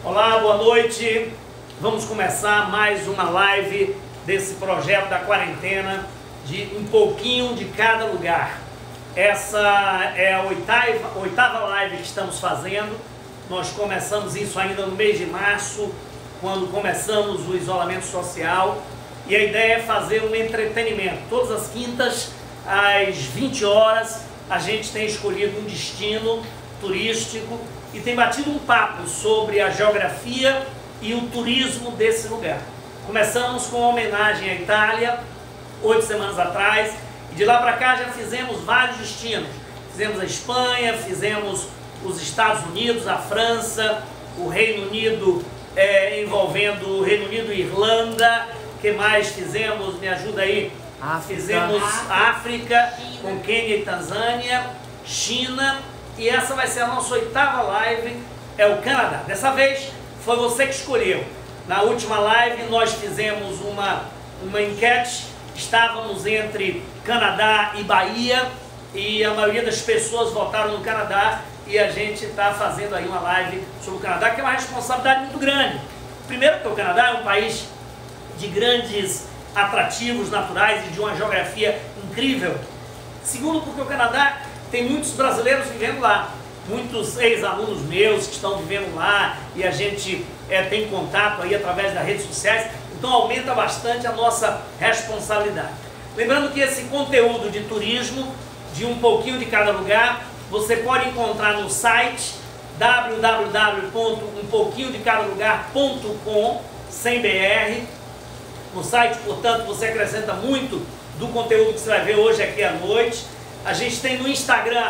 Olá, boa noite. Vamos começar mais uma live desse projeto da quarentena de um pouquinho de cada lugar. Essa é a oitava live que estamos fazendo. Nós começamos isso ainda no mês de março, quando começamos o isolamento social. E a ideia é fazer um entretenimento. Todas as quintas, às 20 horas, a gente tem escolhido um destino turístico e tem batido um papo sobre a geografia e o turismo desse lugar. Começamos com uma homenagem à Itália, 8 semanas atrás, e de lá para cá já fizemos vários destinos. Fizemos a Espanha, fizemos os Estados Unidos, a França, o Reino Unido, envolvendo o Reino Unido e Irlanda. O que mais fizemos? Me ajuda aí. Fizemos África, com Quênia e Tanzânia, China, e essa vai ser a nossa oitava live, é o Canadá. Dessa vez foi você que escolheu. Na última live nós fizemos uma enquete, estávamos entre Canadá e Bahia, e a maioria das pessoas votaram no Canadá, e a gente está fazendo aí uma live sobre o Canadá, que é uma responsabilidade muito grande. Primeiro porque o Canadá é um país de grandes atrativos naturais e de uma geografia incrível. Segundo, porque o Canadá tem muitos brasileiros vivendo lá, muitos ex-alunos meus que estão vivendo lá, e a gente tem contato aí através das redes sociais, então aumenta bastante a nossa responsabilidade. Lembrando que esse conteúdo de turismo, de um pouquinho de cada lugar, você pode encontrar no site www.umpouquinhodecadalugar.com, sem BR. No site, portanto, você acrescenta muito do conteúdo que você vai ver hoje aqui à noite. A gente tem no Instagram,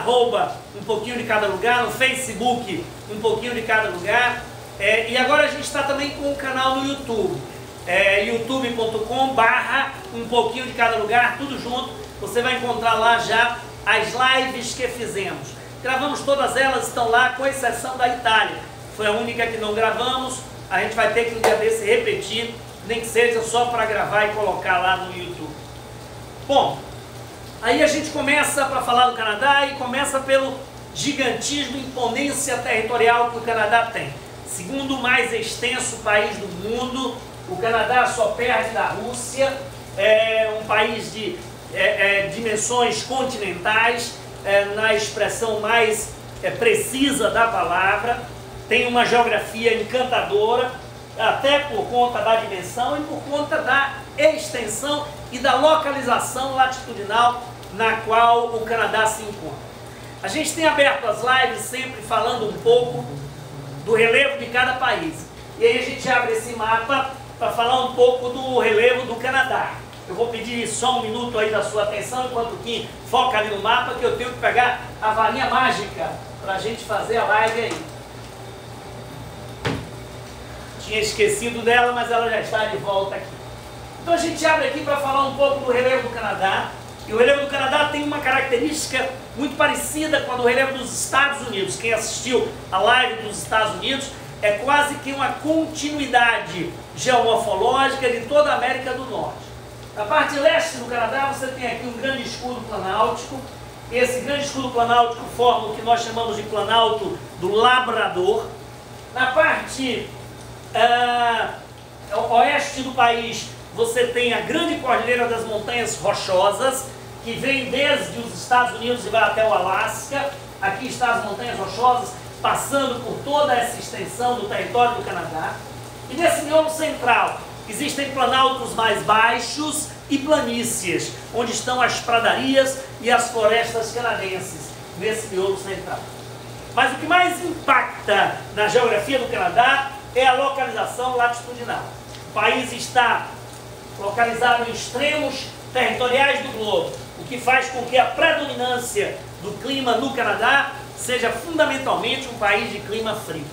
@um pouquinho de cada lugar, no Facebook, um pouquinho de cada lugar. E agora a gente está também com um canal no YouTube, youtube.com/um pouquinho de cada lugar, tudo junto. Você vai encontrar lá já as lives que fizemos. Gravamos todas elas, estão lá, com exceção da Itália. Foi a única que não gravamos. A gente vai ter que um dia desse repetir, nem que seja só para gravar e colocar lá no YouTube. Bom, aí a gente começa para falar do Canadá e começa pelo gigantismo e imponência territorial que o Canadá tem. Segundo o mais extenso país do mundo, o Canadá só perde da Rússia, é um país de dimensões continentais, na expressão mais precisa da palavra, tem uma geografia encantadora, até por conta da dimensão e por conta da extensão e da localização latitudinal na qual o Canadá se encontra. A gente tem aberto as lives sempre falando um pouco do relevo de cada país. E aí a gente abre esse mapa para falar um pouco do relevo do Canadá. Eu vou pedir só um minuto aí da sua atenção, enquanto o Kim foca ali no mapa, que eu tenho que pegar a varinha mágica para a gente fazer a live aí. Tinha esquecido dela, mas ela já está de volta aqui. Então a gente abre aqui para falar um pouco do relevo do Canadá. E o relevo do Canadá tem uma característica muito parecida com a do relevo dos Estados Unidos. Quem assistiu a live dos Estados Unidos, é quase que uma continuidade geomorfológica de toda a América do Norte. Na parte leste do Canadá você tem aqui um grande escudo planáutico. Esse grande escudo planáutico forma o que nós chamamos de Planalto do Labrador. Na parte oeste do país você tem a grande cordilheira das montanhas rochosas, que vem desde os Estados Unidos e vai até o Alasca. Aqui estão as montanhas rochosas, passando por toda essa extensão do território do Canadá. E nesse miolo central existem planaltos mais baixos e planícies, onde estão as pradarias e as florestas canadenses, nesse miolo central. Mas o que mais impacta na geografia do Canadá é a localização latitudinal. O país está localizado em extremos territoriais do globo, o que faz com que a predominância do clima no Canadá seja fundamentalmente um país de clima frio.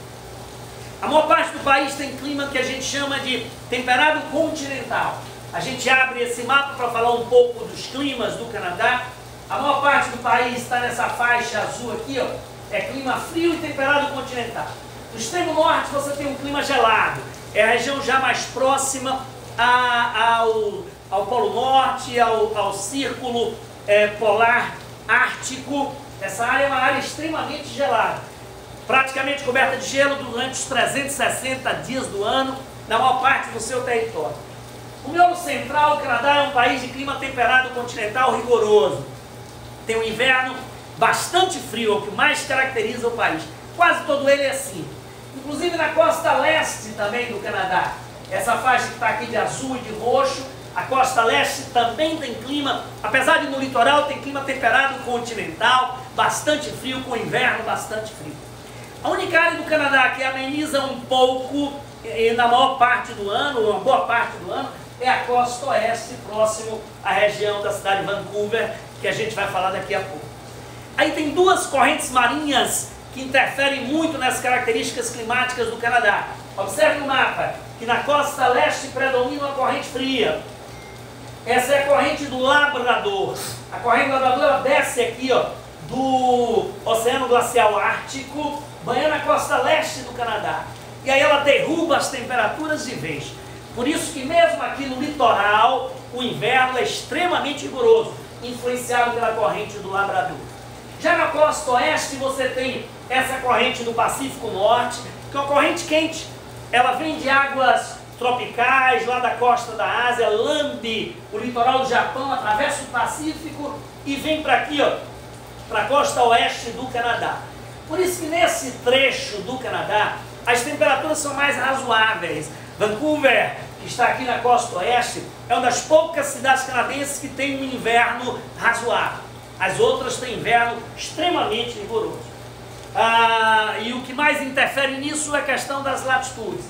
A maior parte do país tem clima que a gente chama de temperado continental. A gente abre esse mapa para falar um pouco dos climas do Canadá. A maior parte do país está nessa faixa azul aqui, ó, é clima frio e temperado continental. No extremo norte você tem um clima gelado, é a região já mais próxima ao Polo Norte, ao Círculo Polar Ártico. Essa área é uma área extremamente gelada. praticamente coberta de gelo durante os 360 dias do ano, na maior parte do seu território. O miolo central, o Canadá é um país de clima temperado continental rigoroso. Tem um inverno bastante frio, é o que mais caracteriza o país. Quase todo ele é assim. Inclusive na costa leste também do Canadá, essa faixa que está aqui de azul e de roxo, a costa leste também tem clima, apesar de no litoral tem clima temperado continental, bastante frio, com inverno bastante frio. A única área do Canadá que ameniza um pouco, na maior parte do ano, uma boa parte do ano, é a costa oeste, próximo à região da cidade de Vancouver, que a gente vai falar daqui a pouco. Aí tem duas correntes marinhas que interferem muito nas características climáticas do Canadá. Observe no mapa que na costa leste predomina uma corrente fria. Essa é a corrente do Labrador. A corrente do Labrador ela desce aqui, ó, do Oceano Glacial Ártico, banhando a costa leste do Canadá. E aí ela derruba as temperaturas de vez. Por isso que mesmo aqui no litoral, o inverno é extremamente rigoroso, influenciado pela corrente do Labrador. Já na costa oeste você tem essa corrente do Pacífico Norte, que é uma corrente quente. Ela vem de águas tropicais, lá da costa da Ásia, lambe o litoral do Japão, atravessa o Pacífico e vem para aqui, ó, para a costa oeste do Canadá. Por isso que nesse trecho do Canadá, as temperaturas são mais razoáveis. Vancouver, que está aqui na costa oeste, é uma das poucas cidades canadenses que tem um inverno razoável. As outras têm inverno extremamente rigoroso. E o que mais interfere nisso é a questão das latitudes.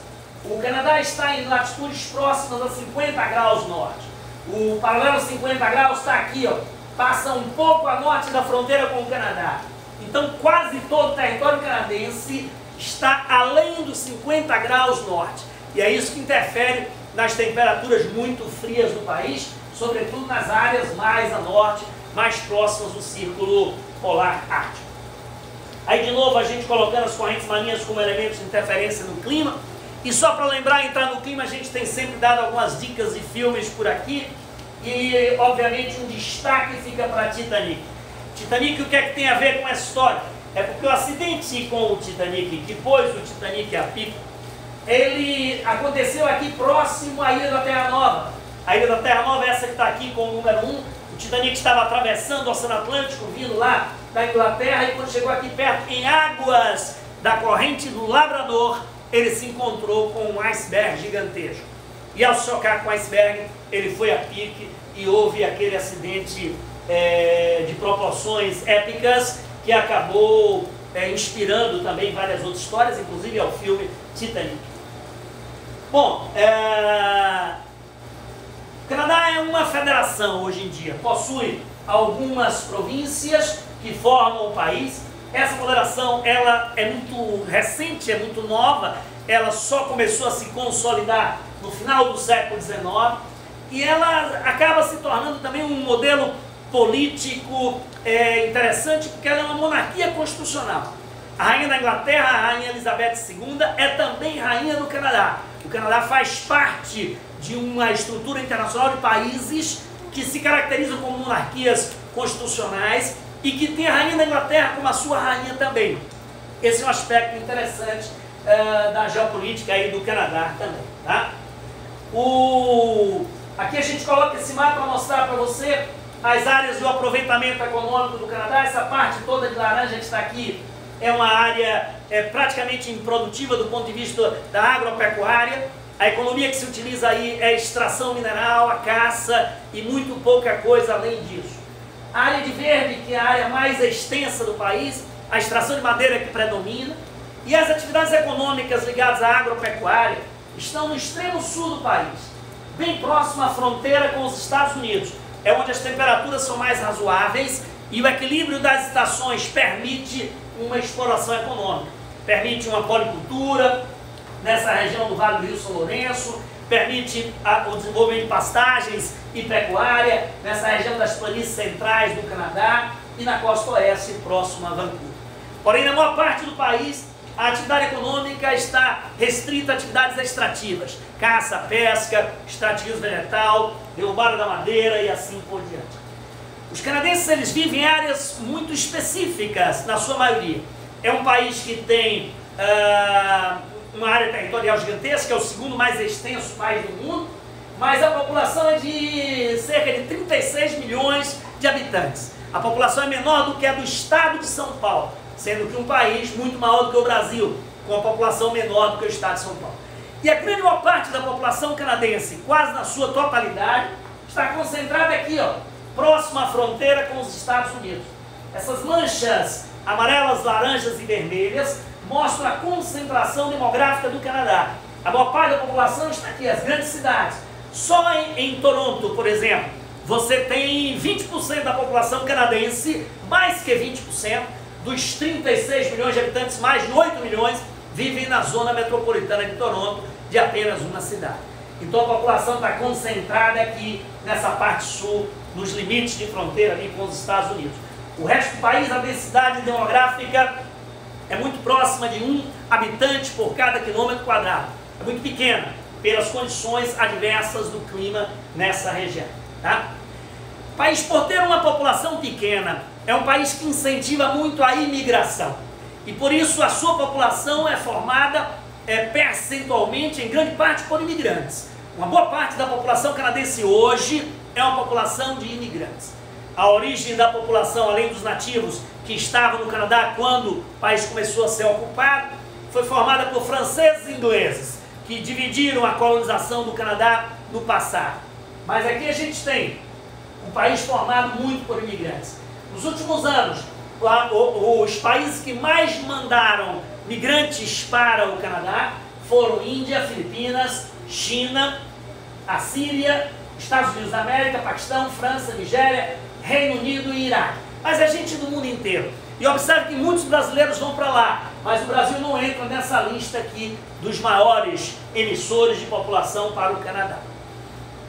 O Canadá está em latitudes próximas a 50 graus norte. O paralelo 50 graus está aqui, ó, passa um pouco a norte da fronteira com o Canadá. Então quase todo o território canadense está além dos 50 graus norte. E é isso que interfere nas temperaturas muito frias do país, sobretudo nas áreas mais a norte, mais próximas do círculo polar ártico. Aí de novo a gente colocando as correntes marinhas como elementos de interferência no clima. E só para lembrar, entrar no clima, a gente tem sempre dado algumas dicas de filmes por aqui. E obviamente um destaque fica para Titanic. Titanic, o que é que tem a ver com essa história? É porque o acidente com o Titanic, que pôs o Titanic a pico, ele aconteceu aqui próximo à Ilha da Terra Nova. A Ilha da Terra Nova é essa que está aqui com o número 1. O Titanic estava atravessando o Oceano Atlântico, vindo lá da Inglaterra, e quando chegou aqui perto, em águas da corrente do Labrador, ele se encontrou com um iceberg gigantesco. E ao chocar com o iceberg, ele foi a pique e houve aquele acidente de proporções épicas que acabou inspirando também várias outras histórias, inclusive ao filme Titanic. Bom, o Canadá é uma federação hoje em dia, possui algumas províncias que formam o país. Essa federação ela é muito recente, é muito nova, ela só começou a se consolidar no final do século XIX e ela acaba se tornando também um modelo político interessante, porque ela é uma monarquia constitucional. A rainha da Inglaterra, a rainha Elizabeth II, é também rainha do Canadá. O Canadá faz parte de uma estrutura internacional de países que se caracterizam como monarquias constitucionais e que tem a rainha da Inglaterra como a sua rainha também. Esse é um aspecto interessante da geopolítica aí do Canadá também, tá? Aqui a gente coloca esse mapa para mostrar para você as áreas do aproveitamento econômico do Canadá. Essa parte toda de laranja que está aqui é uma área praticamente improdutiva do ponto de vista da agropecuária. A economia que se utiliza aí é extração mineral, a caça e muito pouca coisa além disso. A área de verde, que é a área mais extensa do país, a extração de madeira que predomina, e as atividades econômicas ligadas à agropecuária estão no extremo sul do país, bem próximo à fronteira com os Estados Unidos. É onde as temperaturas são mais razoáveis e o equilíbrio das estações permite uma exploração econômica. Permite uma policultura nessa região do Vale do Rio São Lourenço, permite o desenvolvimento de pastagens e pecuária nessa região das planícies centrais do Canadá e na costa oeste, próximo a Vancouver. Porém, na maior parte do país, a atividade econômica está restrita a atividades extrativas, caça, pesca, extrativismo vegetal, derrubada da madeira e assim por diante. Os canadenses eles vivem em áreas muito específicas, na sua maioria. é um país que tem uma área territorial gigantesca, é o segundo mais extenso país do mundo, mas a população é de cerca de 36 milhões de habitantes. A população é menor do que a do estado de São Paulo, sendo que um país muito maior do que o Brasil, com a população menor do que o estado de São Paulo. E a grande maior parte da população canadense, quase na sua totalidade, está concentrada aqui, ó, próximo à fronteira com os Estados Unidos. Essas manchas amarelas, laranjas e vermelhas mostram a concentração demográfica do Canadá. A maior parte da população está aqui, as grandes cidades. Só em Toronto, por exemplo, você tem 20% da população canadense, mais que 20%, dos 36 milhões de habitantes, mais de 8 milhões vivem na zona metropolitana de Toronto, de apenas uma cidade. Então a população está concentrada aqui nessa parte sul, nos limites de fronteira ali com os Estados Unidos. O resto do país, a densidade demográfica é muito próxima de 1 habitante por cada quilômetro quadrado. É muito pequena, pelas condições adversas do clima nessa região. Tá? O país, por ter uma população pequena, é um país que incentiva muito a imigração. E por isso a sua população é formada percentualmente, em grande parte, por imigrantes. Uma boa parte da população canadense hoje é uma população de imigrantes. A origem da população, além dos nativos que estavam no Canadá quando o país começou a ser ocupado, foi formada por franceses e ingleses, que dividiram a colonização do Canadá no passado. Mas aqui a gente tem um país formado muito por imigrantes. Nos últimos anos, os países que mais mandaram migrantes para o Canadá foram Índia, Filipinas, China, a Síria, Estados Unidos da América, Paquistão, França, Nigéria, Reino Unido e Iraque. Mas é gente do mundo inteiro. E observe que muitos brasileiros vão para lá, mas o Brasil não entra nessa lista aqui dos maiores emissores de população para o Canadá.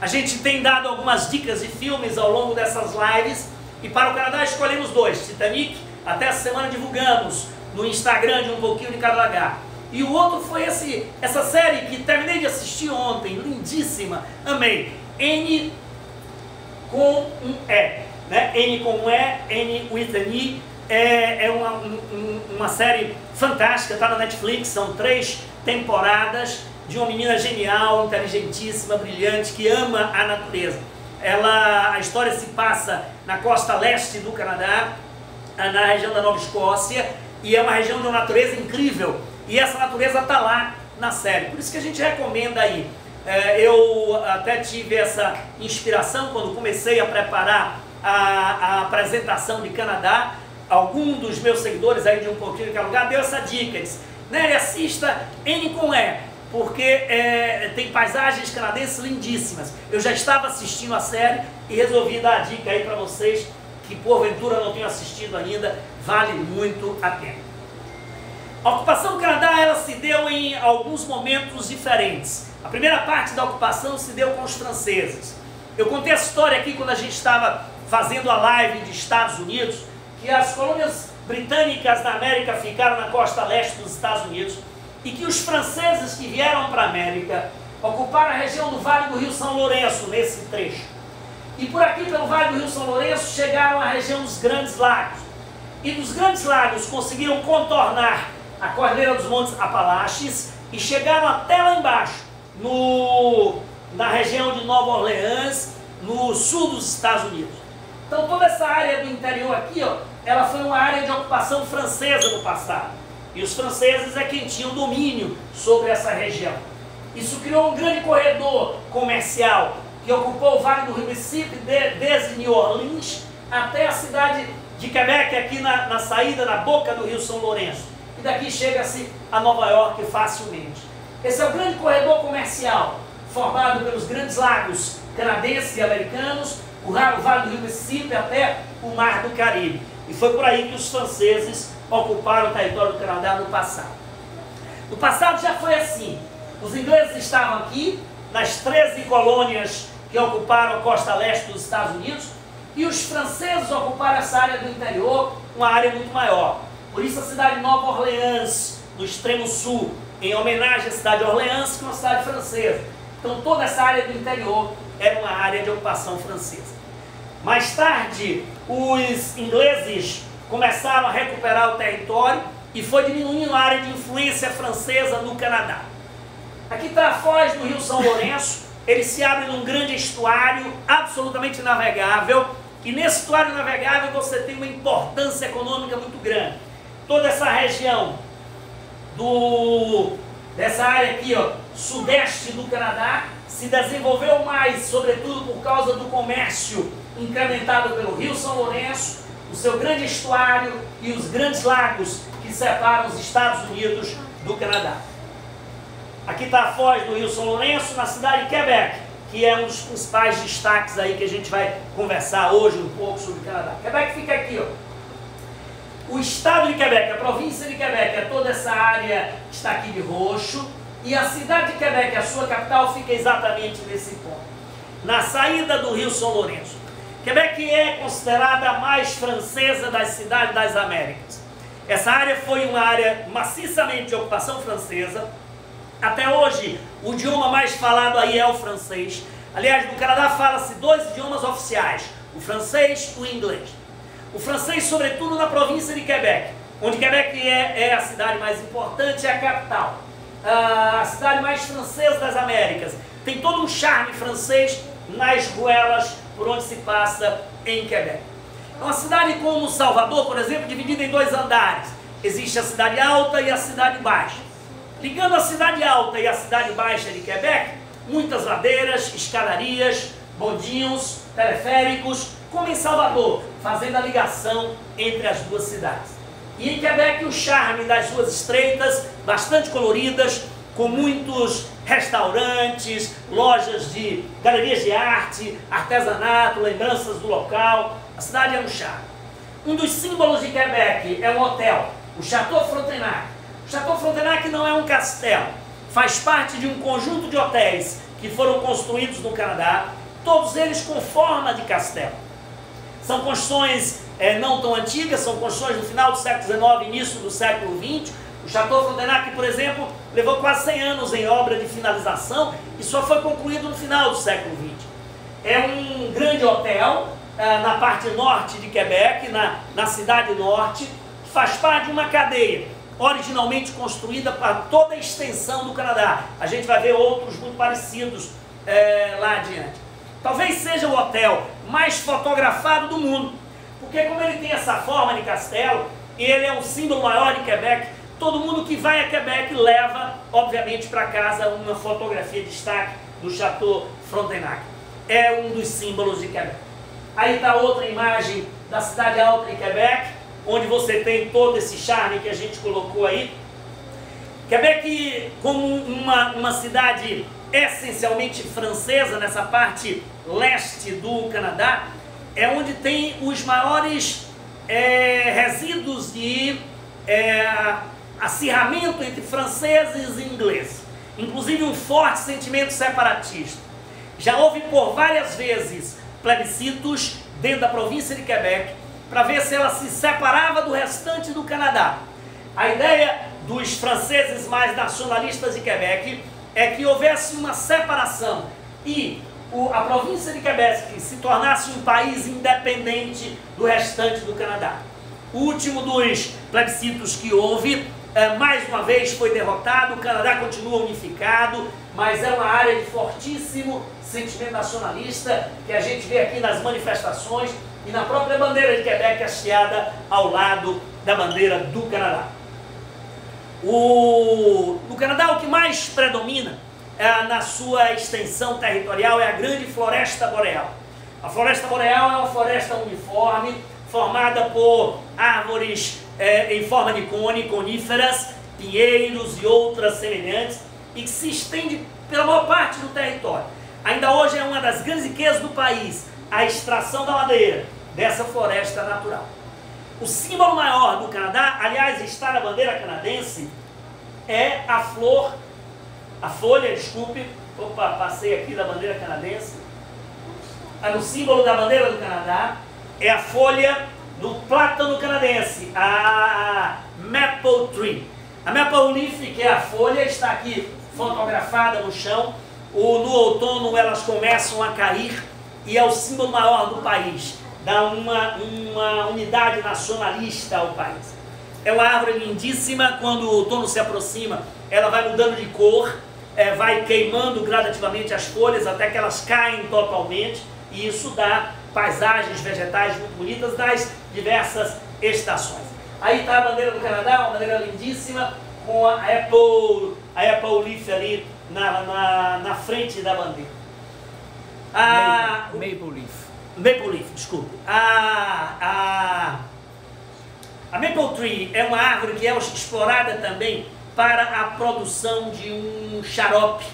A gente tem dado algumas dicas de filmes ao longo dessas lives, e para o Canadá escolhemos 2, Titanic, até essa semana divulgamos no Instagram de Um Pouquinho de Cada Lugar. E o outro foi essa série que terminei de assistir ontem, lindíssima, amei, N com um E, né? N com um E, N with an E, é uma série fantástica, está na Netflix, são 3 temporadas de uma menina genial, inteligentíssima, brilhante, que ama a natureza. A história se passa na costa leste do Canadá, na região da Nova Escócia, e é uma região de uma natureza incrível, e essa natureza está lá na série, por isso que a gente recomenda aí. Eu até tive essa inspiração quando comecei a preparar a apresentação de Canadá. Algum dos meus seguidores aí de Um Pouquinho de Cada Lugar deu essa dica, disse, Nery, assista N com E, porque tem paisagens canadenses lindíssimas. Eu já estava assistindo a série e resolvi dar a dica aí para vocês que porventura não tenham assistido ainda, vale muito a pena. A ocupação do Canadá, ela se deu em alguns momentos diferentes. A primeira parte da ocupação se deu com os franceses. Eu contei essa história aqui quando a gente estava fazendo a live de Estados Unidos, que as colônias britânicas da América ficaram na costa leste dos Estados Unidos, e que os franceses que vieram para a América ocuparam a região do Vale do Rio São Lourenço, nesse trecho. E por aqui, pelo Vale do Rio São Lourenço, chegaram à região dos Grandes Lagos. E dos Grandes Lagos conseguiram contornar a Cordilheira dos Montes Apalaches e chegaram até lá embaixo, na região de Nova Orleans, no sul dos Estados Unidos. Então toda essa área do interior aqui, ó, ela foi uma área de ocupação francesa no passado. E os franceses é quem tinham domínio sobre essa região. Isso criou um grande corredor comercial que ocupou o Vale do Rio Mississippi, desde New Orleans até a cidade de Quebec, aqui na saída, na boca do Rio São Lourenço. E daqui chega-se a Nova York facilmente. Esse é o grande corredor comercial, formado pelos Grandes Lagos canadenses e americanos, o Vale do Rio Mississippi até o Mar do Caribe. E foi por aí que os franceses ocuparam o território do Canadá no passado. No passado já foi assim. Os ingleses estavam aqui, nas 13 colônias que ocuparam a costa leste dos Estados Unidos, e os franceses ocuparam essa área do interior, uma área muito maior. Por isso a cidade de Nova Orleans, no extremo sul, em homenagem à cidade de Orleans, que é uma cidade francesa. Então toda essa área do interior era uma área de ocupação francesa. Mais tarde, os ingleses começaram a recuperar o território e foi diminuindo a área de influência francesa no Canadá. Aqui está a foz do Rio São Lourenço, ele se abre num grande estuário absolutamente navegável, e nesse estuário navegável você tem uma importância econômica muito grande. Toda essa região dessa área aqui, ó, sudeste do Canadá, se desenvolveu mais, sobretudo por causa do comércio incrementado pelo Rio São Lourenço, o seu grande estuário e os grandes lagos que separam os Estados Unidos do Canadá. Aqui está a foz do Rio São Lourenço, na cidade de Quebec, que é um dos principais destaques aí que a gente vai conversar hoje um pouco sobre o Canadá. Quebec fica aqui, ó. O estado de Quebec, a província de Quebec, é toda essa área que está aqui de roxo, e a cidade de Quebec, a sua capital, fica exatamente nesse ponto, na saída do Rio São Lourenço. Quebec é considerada a mais francesa das cidades das Américas. Essa área foi uma área maciçamente de ocupação francesa. Até hoje, o idioma mais falado aí é o francês. Aliás, no Canadá fala-se 2 idiomas oficiais, o francês e o inglês. O francês, sobretudo na província de Quebec, onde Quebec é a cidade mais importante, é a capital. A cidade mais francesa das Américas. Tem todo um charme francês nas ruelas por onde se passa em Quebec. É uma cidade como Salvador, por exemplo, dividida em 2 andares. Existe a cidade alta e a cidade baixa. Ligando a cidade alta e a cidade baixa de Quebec, muitas ladeiras, escadarias, bondinhos, teleféricos, como em Salvador, fazendo a ligação entre as 2 cidades. E em Quebec o charme das ruas estreitas, bastante coloridas, com muitos restaurantes, lojas de galerias de arte, artesanato, lembranças do local. A cidade é um charme. Um dos símbolos de Quebec é um hotel, o Chateau Frontenac. O Chateau Frontenac não é um castelo, faz parte de um conjunto de hotéis que foram construídos no Canadá, todos eles com forma de castelo. São construções não tão antigas, são construções do final do século XIX, início do século XX. O Chateau Frontenac, por exemplo, levou quase 100 anos em obra de finalização e só foi concluído no final do século XX. É um grande hotel na parte norte de Quebec, na cidade norte, que faz parte de uma cadeia originalmente construída para toda a extensão do Canadá. A gente vai ver outros muito parecidos lá adiante. Talvez seja o hotel mais fotografado do mundo, porque como ele tem essa forma de castelo, e ele é um símbolo maior de Quebec, todo mundo que vai a Quebec leva, obviamente, para casa uma fotografia de destaque do Chateau Frontenac. É um dos símbolos de Quebec. Aí está outra imagem da cidade alta de Quebec, onde você tem todo esse charme que a gente colocou aí. Quebec, como uma cidade essencialmente francesa, nessa parte leste do Canadá, é onde tem os maiores resíduos de acirramento entre franceses e ingleses, inclusive um forte sentimento separatista. Já houve por várias vezes plebiscitos dentro da província de Quebec para ver se ela se separava do restante do Canadá. A ideia dos franceses mais nacionalistas de Quebec é que houvesse uma separação e a província de Quebec se tornasse um país independente do restante do Canadá. O último dos plebiscitos que houve, mais uma vez foi derrotado, o Canadá continua unificado, mas é uma área de fortíssimo sentimento nacionalista que a gente vê aqui nas manifestações e na própria bandeira de Quebec hasteada ao lado da bandeira do Canadá. No Canadá o que mais predomina na sua extensão territorial é a grande floresta boreal. A floresta boreal é uma floresta uniforme, formada por árvores em forma de cone, coníferas, pinheiros e outras semelhantes, e que se estende pela maior parte do território. Ainda hoje é uma das grandes riquezas do país, a extração da madeira dessa floresta natural. O símbolo maior do Canadá, aliás, está na bandeira canadense, é a folha, desculpe, opa, passei aqui da bandeira canadense, no símbolo da bandeira do Canadá, é a folha do plátano canadense, a Maple Tree. A Maple Leaf, que é a folha, está aqui fotografada no chão. No outono elas começam a cair e é o símbolo maior do país, dá uma unidade nacionalista ao país. É uma árvore lindíssima, quando o outono se aproxima, ela vai mudando de cor, vai queimando gradativamente as folhas até que elas caem totalmente, e isso dá paisagens vegetais muito bonitas das diversas estações. Aí está a bandeira do Canadá, uma bandeira lindíssima, com a Apple Leaf ali na frente da bandeira. Maple Leaf, desculpe. A Maple Tree é uma árvore que é explorada também para a produção de um xarope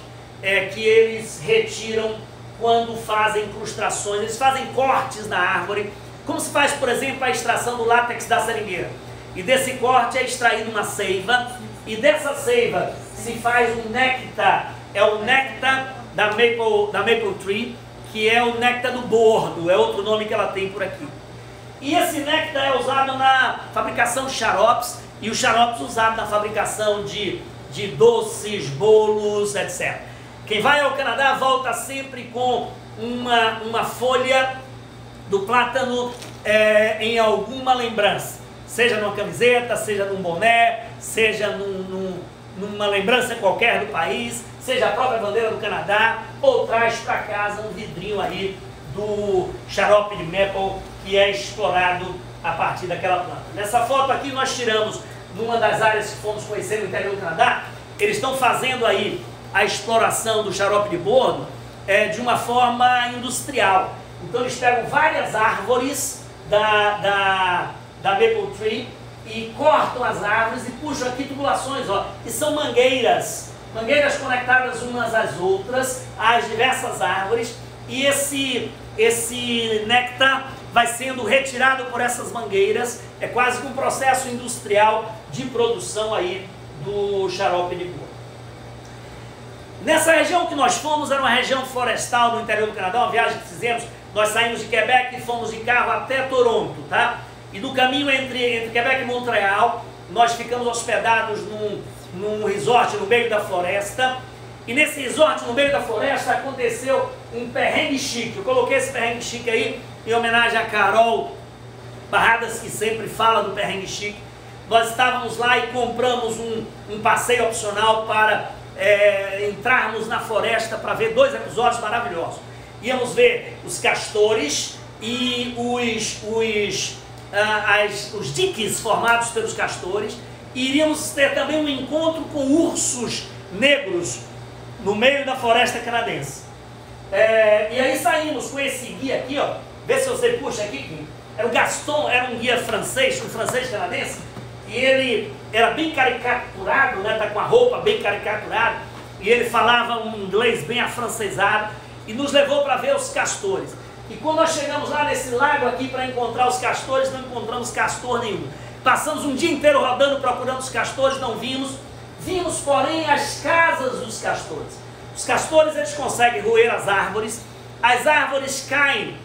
que eles retiram quando fazem incrustações. Eles fazem cortes na árvore, como se faz, por exemplo, a extração do látex da seringueira. E desse corte é extraída uma seiva, e dessa seiva se faz um néctar. É o néctar da Maple Tree, que é o néctar do bordo, é outro nome que ela tem por aqui. E esse néctar é usado na fabricação de xaropes, e os xaropes usados na fabricação de doces, bolos, etc. Quem vai ao Canadá volta sempre com uma folha do plátano em alguma lembrança, seja numa camiseta, seja num boné, seja numa lembrança qualquer do país, seja a própria bandeira do Canadá, ou traz para casa um vidrinho aí do xarope de maple que é explorado a partir daquela planta. Nessa foto aqui nós tiramos numa das áreas que fomos conhecer no interior do Canadá. Eles estão fazendo aí a exploração do xarope de bordo de uma forma industrial. Então eles pegam várias árvores da Maple Tree e cortam as árvores e puxam aqui tubulações, ó, que são mangueiras conectadas umas às outras, às diversas árvores, e esse néctar vai sendo retirado por essas mangueiras. É quase que um processo industrial de produção aí do xarope de bordo. Nessa região que nós fomos, era uma região florestal no interior do Canadá, uma viagem que fizemos. Nós saímos de Quebec e fomos de carro até Toronto, tá? E no caminho entre Quebec e Montreal, nós ficamos hospedados num resort no meio da floresta. E nesse resort no meio da floresta aconteceu um perrengue chique. Eu coloquei esse perrengue chique aí em homenagem a Carol Barradas, que sempre fala do perrengue chique. Nós estávamos lá e compramos um passeio opcional para entrarmos na floresta para ver 2 episódios maravilhosos. Íamos ver os castores e os diques formados pelos castores, e iríamos ter também um encontro com ursos negros no meio da floresta canadense. E aí saímos com esse guia aqui, ó, vê se você puxa aqui, era o Gaston, era um guia francês, um francês canadense, e ele era bem caricaturado, né, tá com a roupa bem caricaturada, e ele falava um inglês bem afrancesado, e nos levou para ver os castores. E quando nós chegamos lá nesse lago aqui para encontrar os castores, não encontramos castor nenhum. Passamos um dia inteiro rodando, procurando os castores, não vimos. Vimos, porém, as casas dos castores. Os castores, eles conseguem roer as árvores caem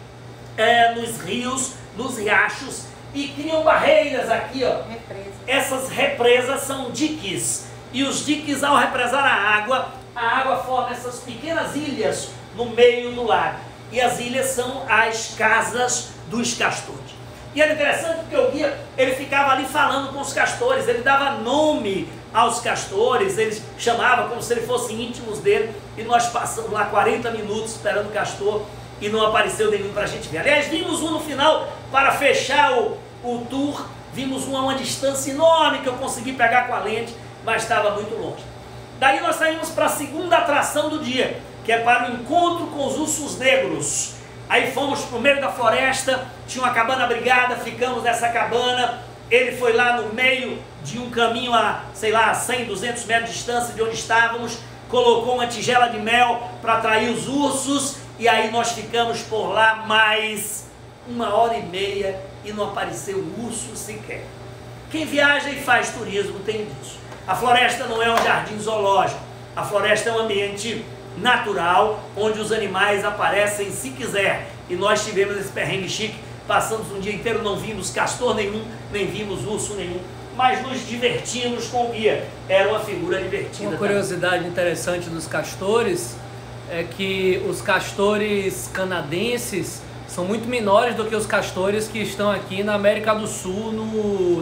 nos rios, nos riachos, e criam barreiras aqui, ó. Essas represas são diques. E os diques, ao represar a água forma essas pequenas ilhas no meio do lago. E as ilhas são as casas dos castores. E era interessante porque o guia, ele ficava ali falando com os castores, ele dava nome aos castores, ele chamava como se eles fossem íntimos dele, e nós passamos lá 40 minutos esperando o castor e não apareceu nenhum para a gente ver. Aliás, vimos um no final para fechar o tour, vimos um a uma distância enorme que eu consegui pegar com a lente, mas estava muito longe. Daí nós saímos para a segunda atração do dia, que é para o encontro com os ursos negros. Aí fomos para o meio da floresta, tinha uma cabana abrigada, ficamos nessa cabana. Ele foi lá no meio de um caminho a, sei lá, 100, 200 metros de distância de onde estávamos, colocou uma tigela de mel para atrair os ursos, e aí nós ficamos por lá mais 1h30 e não apareceu urso sequer. Quem viaja e faz turismo tem disso. A floresta não é um jardim zoológico, a floresta é um ambiente natural, onde os animais aparecem se quiser. E nós tivemos esse perrengue chique, passamos um dia inteiro, não vimos castor nenhum, nem vimos urso nenhum, mas nos divertimos com o guia, era uma figura divertida. Uma curiosidade interessante dos castores é que os castores canadenses são muito menores do que os castores que estão aqui na América do Sul,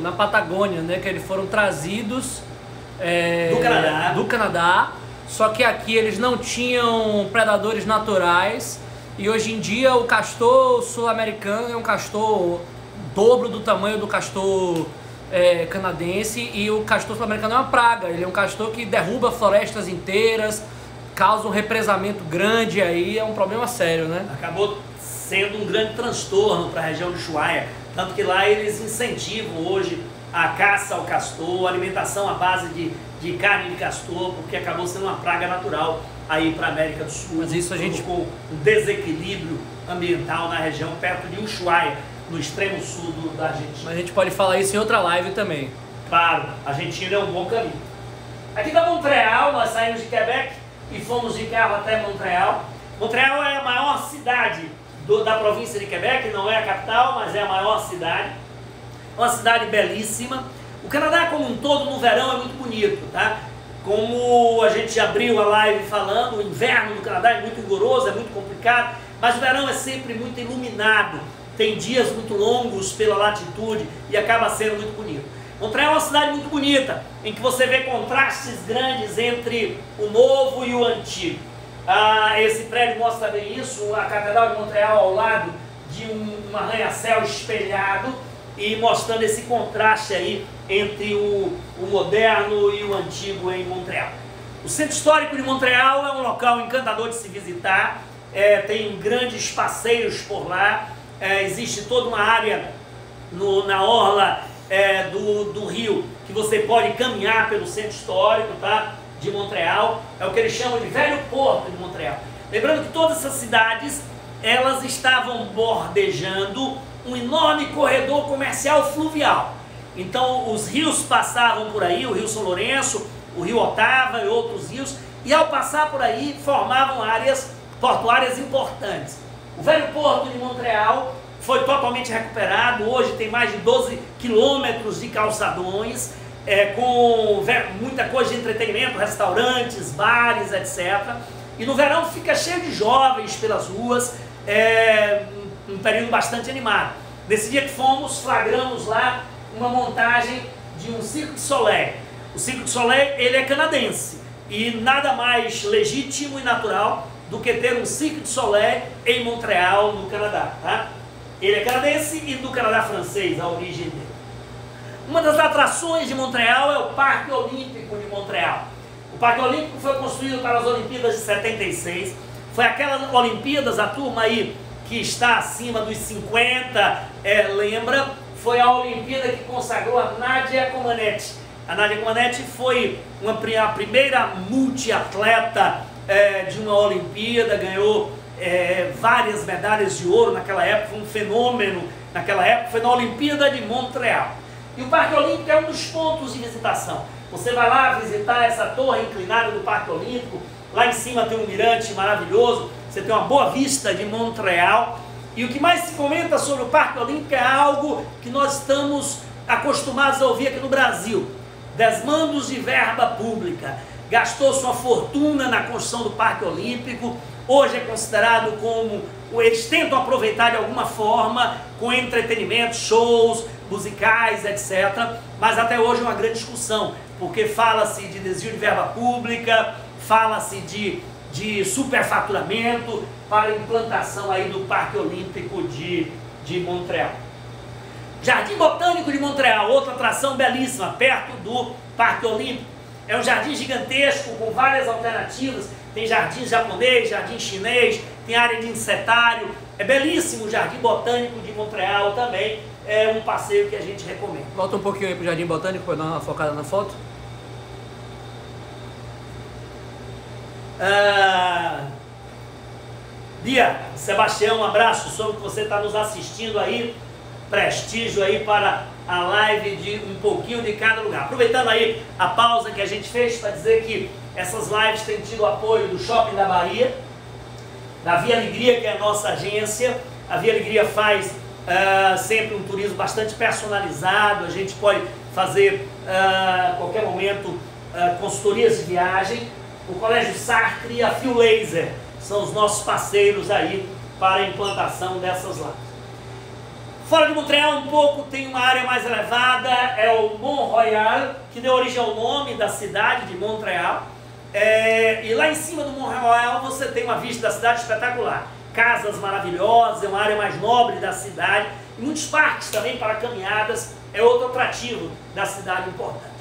na Patagônia, né? Que eles foram trazidos do Canadá, só que aqui eles não tinham predadores naturais, e hoje em dia o castor sul-americano é um castor dobro do tamanho do castor canadense, e o castor sul-americano é uma praga. Ele é um castor que derruba florestas inteiras, causa um represamento grande, aí é um problema sério, né? Acabou sendo um grande transtorno para a região de Ushuaia, tanto que lá eles incentivam hoje a caça ao castor, a alimentação à base de carne de castor, porque acabou sendo uma praga natural aí para a América do Sul. Mas isso a gente com um desequilíbrio ambiental na região perto de Ushuaia, no extremo sul da Argentina. Mas a gente pode falar isso em outra live também. Claro, a Argentina é um bom caminho. Aqui da Montreal, nós saímos de Quebec e fomos de carro até Montreal. Montreal é a maior cidade da província de Quebec, não é a capital, mas é a maior cidade. Uma cidade belíssima. O Canadá como um todo no verão é muito bonito, tá? Como a gente abriu a live falando, o inverno do Canadá é muito rigoroso, é muito complicado, mas o verão é sempre muito iluminado. Tem dias muito longos pela latitude e acaba sendo muito bonito. Montreal é uma cidade muito bonita, em que você vê contrastes grandes entre o novo e o antigo. Esse prédio mostra bem isso, a Catedral de Montreal ao lado de um arranha-céu espelhado, e mostrando esse contraste aí entre o moderno e o antigo em Montreal. O Centro Histórico de Montreal é um local encantador de se visitar, tem grandes passeios por lá, existe toda uma área na orla do rio que você pode caminhar pelo Centro Histórico, tá? De Montreal, é o que eles chamam de Velho Porto de Montreal. Lembrando que todas essas cidades, elas estavam bordejando um enorme corredor comercial fluvial. Então os rios passavam por aí, o Rio São Lourenço, o Rio Otava e outros rios, e ao passar por aí formavam áreas portuárias importantes. O Velho Porto de Montreal foi totalmente recuperado, hoje tem mais de 12 quilômetros de calçadões, com muita coisa de entretenimento, restaurantes, bares, etc. E no verão fica cheio de jovens pelas ruas, um período bastante animado. Nesse dia que fomos, flagramos lá uma montagem de um Cirque du Soleil. O Cirque du Soleil, ele é canadense, e nada mais legítimo e natural do que ter um Cirque du Soleil em Montreal, no Canadá, tá? Ele é canadense e do Canadá francês, a origem dele. Uma das atrações de Montreal é o Parque Olímpico de Montreal. O Parque Olímpico foi construído para as Olimpíadas de 76. Foi aquelas Olimpíadas, a turma aí que está acima dos 50, lembra, foi a Olimpíada que consagrou a Nadia Comaneci. A Nadia Comaneci foi a primeira multiatleta de uma Olimpíada, ganhou várias medalhas de ouro naquela época, foi um fenômeno naquela época, foi na Olimpíada de Montreal. E o Parque Olímpico é um dos pontos de visitação. Você vai lá visitar essa torre inclinada do Parque Olímpico, lá em cima tem um mirante maravilhoso, você tem uma boa vista de Montreal. E o que mais se comenta sobre o Parque Olímpico é algo que nós estamos acostumados a ouvir aqui no Brasil: desmandos de verba pública. Gastou sua fortuna na construção do Parque Olímpico, hoje é considerado como, eles tentam aproveitar de alguma forma, com entretenimento, shows, musicais, etc. Mas até hoje é uma grande discussão, porque fala-se de desvio de verba pública, fala-se de superfaturamento para a implantação aí do Parque Olímpico de Montreal. Jardim Botânico de Montreal, outra atração belíssima, perto do Parque Olímpico. É um jardim gigantesco, com várias alternativas, tem jardim japonês, jardim chinês, tem área de insetário, é belíssimo o Jardim Botânico de Montreal também, é um passeio que a gente recomenda. Volta um pouquinho aí pro Jardim Botânico para dar uma focada na foto. Bia, Sebastião, um abraço, soube que você está nos assistindo aí, prestígio aí para a live de um pouquinho de cada lugar. Aproveitando aí a pausa que a gente fez para dizer que essas lives têm tido apoio do Shopping da Bahia, da Via Alegria, que é a nossa agência. A Via Alegria faz sempre um turismo bastante personalizado, a gente pode fazer a qualquer momento consultorias de viagem. O Colégio Sacre e a Fio Laser são os nossos parceiros aí para a implantação dessas lives. Fora de Montreal um pouco tem uma área mais elevada, é o Mont Royal, que deu origem ao nome da cidade de Montreal. E lá em cima do Mont Royal você tem uma vista da cidade espetacular. Casas maravilhosas, é uma área mais nobre da cidade. E muitos parques também para caminhadas, é outro atrativo da cidade importante.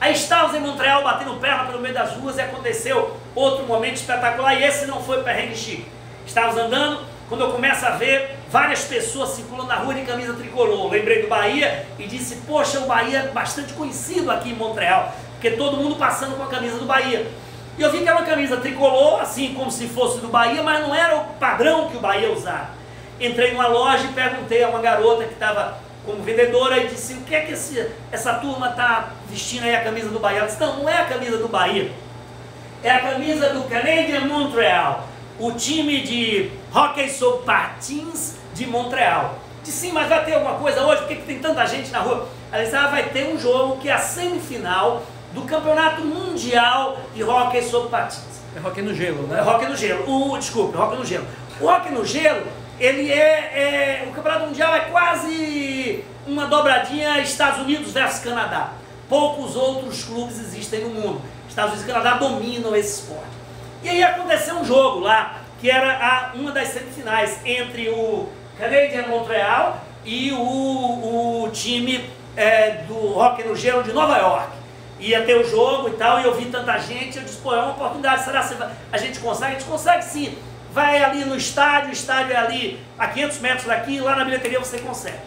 Aí estávamos em Montreal batendo perna pelo meio das ruas e aconteceu outro momento espetacular, e esse não foi perrengue chique. Estávamos andando, quando eu começo a ver várias pessoas circulando na rua de camisa tricolor. Lembrei do Bahia e disse, poxa, o Bahia é bastante conhecido aqui em Montreal, porque todo mundo passando com a camisa do Bahia. E eu vi que era uma camisa tricolor, assim como se fosse do Bahia, mas não era o padrão que o Bahia usava. Entrei numa loja e perguntei a uma garota que estava como vendedora e disse, o que é que essa turma está vestindo aí a camisa do Bahia? Ela disse, não é a camisa do Bahia, é a camisa do Canadian Montreal, o time de hóquei sobre patins de Montreal. Disse, sim, mas vai ter alguma coisa hoje? Por que tem tanta gente na rua? Ela disse, vai ter um jogo que é a semifinal do Campeonato Mundial de Hóquei sobre Patins. É hóquei no gelo, né? É hóquei no gelo. Desculpe, hóquei no gelo. O hóquei no gelo, ele o Campeonato Mundial é quase uma dobradinha Estados Unidos versus Canadá. Poucos outros clubes existem no mundo. Estados Unidos e Canadá dominam esse esporte. E aí aconteceu um jogo lá, que era uma das semifinais, entre o Canadian Montreal e o time do hóquei no gelo de Nova York. Ia ter o jogo e tal, e eu vi tanta gente, eu disse, pô, é uma oportunidade, será que a gente consegue? A gente consegue sim. Vai ali no estádio, o estádio é ali a 500 metros daqui, lá na bilheteria você consegue.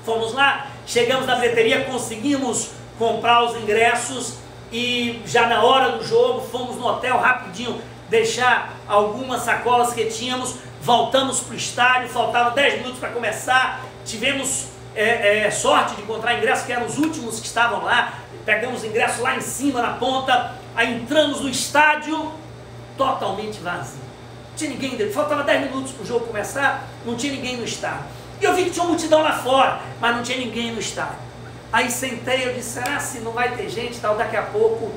Fomos lá, chegamos na bilheteria, conseguimos comprar os ingressos e já na hora do jogo fomos no hotel rapidinho deixar algumas sacolas que tínhamos, voltamos para o estádio, faltavam 10 minutos para começar, tivemos sorte de encontrar ingressos que eram os últimos que estavam lá, pegamos ingressos lá em cima na ponta, aí entramos no estádio totalmente vazio. Não tinha ninguém, faltava 10 minutos para o jogo começar, não tinha ninguém no estádio. E eu vi que tinha uma multidão lá fora, mas não tinha ninguém no estádio. Aí sentei, eu disse, será se não vai ter gente tal? Daqui a pouco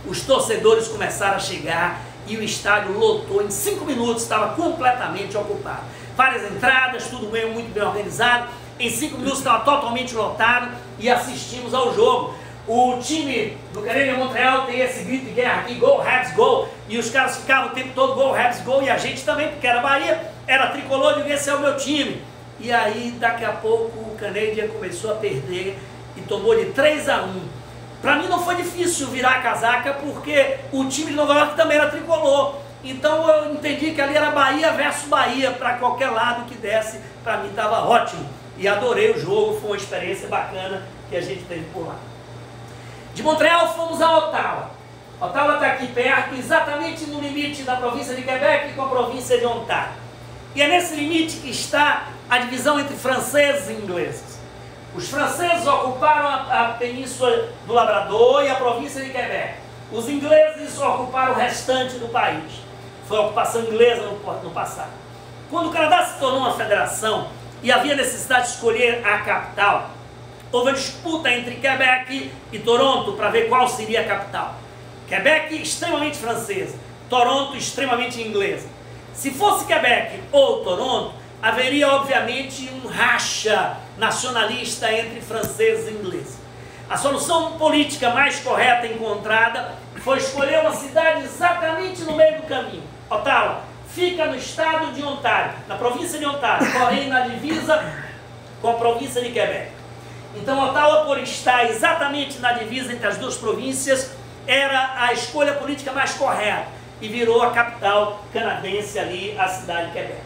os torcedores começaram a chegar e o estádio lotou, em 5 minutos estava completamente ocupado. Várias entradas, tudo bem, muito bem organizado, em 5 minutos estava totalmente lotado e assistimos ao jogo. O time do Canadian Montreal tem esse grito de guerra aqui, Go Habs Go, e os caras ficavam o tempo todo Go Habs Go, e a gente também, porque era Bahia, era tricolor, de esse é o meu time. E aí daqui a pouco o Canadian começou a perder e tomou de 3-1. Para mim não foi difícil virar a casaca, porque o time de Nova York também era tricolor. Então eu entendi que ali era Bahia versus Bahia, para qualquer lado que desse, para mim estava ótimo. E adorei o jogo, foi uma experiência bacana que a gente teve por lá. De Montreal fomos a Ottawa. Ottawa está aqui perto, exatamente no limite da província de Quebec com a província de Ontário. E é nesse limite que está a divisão entre franceses e ingleses. Os franceses ocuparam a península do Labrador e a província de Quebec. Os ingleses ocuparam o restante do país. Foi a ocupação inglesa no passado. Quando o Canadá se tornou uma federação e havia necessidade de escolher a capital, houve uma disputa entre Quebec e Toronto para ver qual seria a capital. Quebec extremamente francesa, Toronto extremamente inglesa. Se fosse Quebec ou Toronto, haveria obviamente um racha nacionalista entre franceses e ingleses. A solução política mais correta encontrada foi escolher uma cidade exatamente no meio do caminho. Ottawa fica no estado de Ontário, na província de Ontário, porém na divisa com a província de Quebec. Então Ottawa, por estar exatamente na divisa entre as duas províncias, era a escolha política mais correta e virou a capital canadense ali, a cidade de Quebec.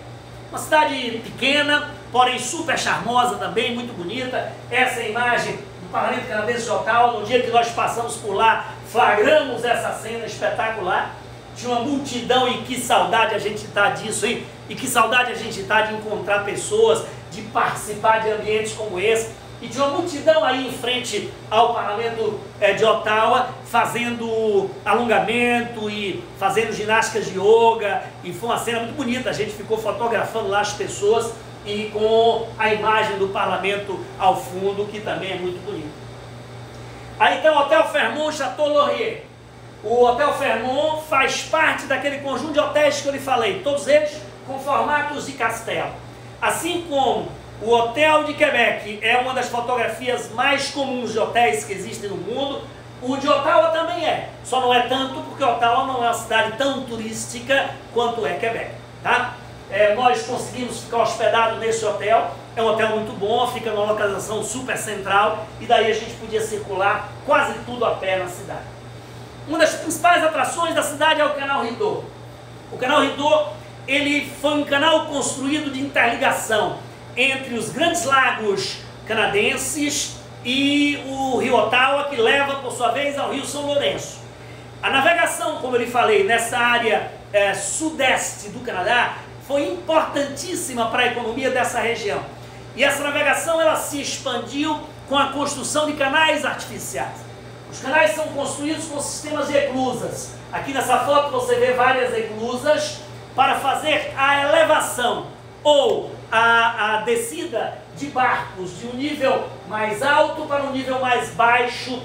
Uma cidade pequena, porém super charmosa também, muito bonita. Essa é a imagem do Parlamento Canadense de Ottawa. No dia que nós passamos por lá, flagramos essa cena espetacular. Tinha uma multidão, e que saudade a gente está disso, hein? E que saudade a gente está de encontrar pessoas, de participar de ambientes como esse. E tinha uma multidão aí em frente ao Parlamento de Ottawa, fazendo alongamento e fazendo ginásticas de yoga, e foi uma cena muito bonita. A gente ficou fotografando lá as pessoas e com a imagem do Parlamento ao fundo, que também é muito bonito. Aí tem o Hotel Fairmont Chateau Laurier. O Hotel Fairmont faz parte daquele conjunto de hotéis que eu lhe falei, todos eles com formatos de castelo. Assim como o Hotel de Quebec é uma das fotografias mais comuns de hotéis que existem no mundo, o de Ottawa também é. Só não é tanto porque Ottawa não é uma cidade tão turística quanto é Quebec, tá? Nós conseguimos ficar hospedados nesse hotel. É um hotel muito bom, fica numa localização super central e daí a gente podia circular quase tudo a pé na cidade. Uma das principais atrações da cidade é o Canal Rideau. O Canal Rideau, ele foi um canal construído de interligação entre os grandes lagos canadenses e o rio Ottawa, que leva, por sua vez, ao rio São Lourenço. A navegação, como eu lhe falei, nessa área sudeste do Canadá, foi importantíssima para a economia dessa região. E essa navegação ela se expandiu com a construção de canais artificiais. Os canais são construídos com sistemas de eclusas. Aqui nessa foto você vê várias eclusas para fazer a elevação ou a descida de barcos de um nível mais alto para um nível mais baixo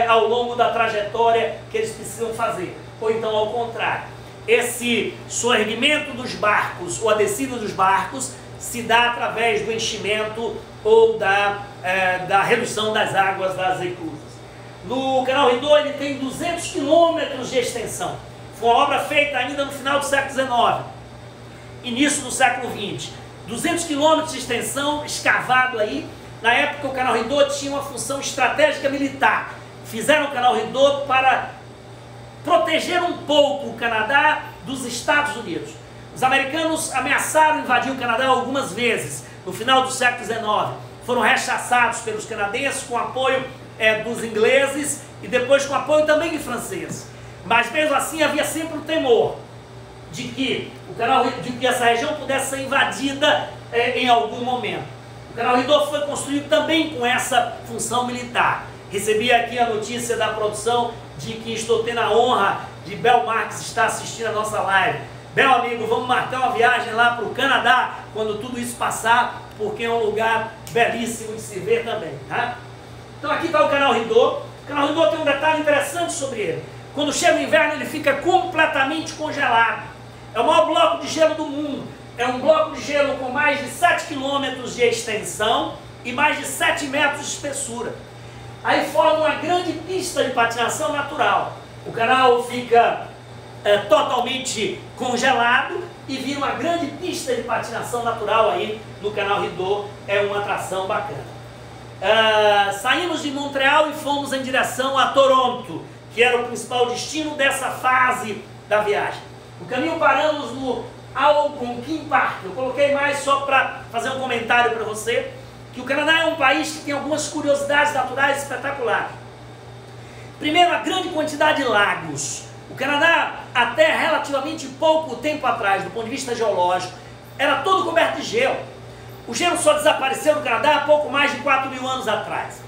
ao longo da trajetória que eles precisam fazer. Ou então ao contrário. Esse soerguimento dos barcos ou a descida dos barcos se dá através do enchimento ou da redução das águas das eclusas. No Canal Rideau ele tem 200 quilômetros de extensão. Foi uma obra feita ainda no final do século XIX, início do século XX. 200 quilômetros de extensão, escavado aí. Na época o Canal Rideau tinha uma função estratégica militar. Fizeram o Canal Rideau para proteger um pouco o Canadá dos Estados Unidos. Os americanos ameaçaram invadir o Canadá algumas vezes no final do século XIX. Foram rechaçados pelos canadenses com apoio dos ingleses e depois com apoio também de franceses. Mas mesmo assim havia sempre o temor de que essa região pudesse ser invadida em algum momento. O Canal Rideau foi construído também com essa função militar. Recebi aqui a notícia da produção de que estou tendo a honra de Bel Marques estar assistindo a nossa live. Bel, amigo, vamos marcar uma viagem lá para o Canadá quando tudo isso passar, porque é um lugar belíssimo de se ver também, tá? Então aqui está o Canal Rideau. O Canal Rideau tem um detalhe interessante sobre ele. Quando chega o inverno ele fica completamente congelado. É o maior bloco de gelo do mundo. É um bloco de gelo com mais de 7 quilômetros de extensão e mais de 7 metros de espessura. Aí forma uma grande pista de patinação natural. O canal fica totalmente congelado e vira uma grande pista de patinação natural aí no Canal Rideau. É uma atração bacana. Saímos de Montreal e fomos em direção a Toronto, que era o principal destino dessa fase da viagem. No caminho paramos no Algonquin Park. Eu coloquei mais só para fazer um comentário para você, que o Canadá é um país que tem algumas curiosidades naturais espetaculares. Primeiro, a grande quantidade de lagos. O Canadá, até relativamente pouco tempo atrás, do ponto de vista geológico, era todo coberto de gelo. O gelo só desapareceu no Canadá há pouco mais de 4.000 anos atrás.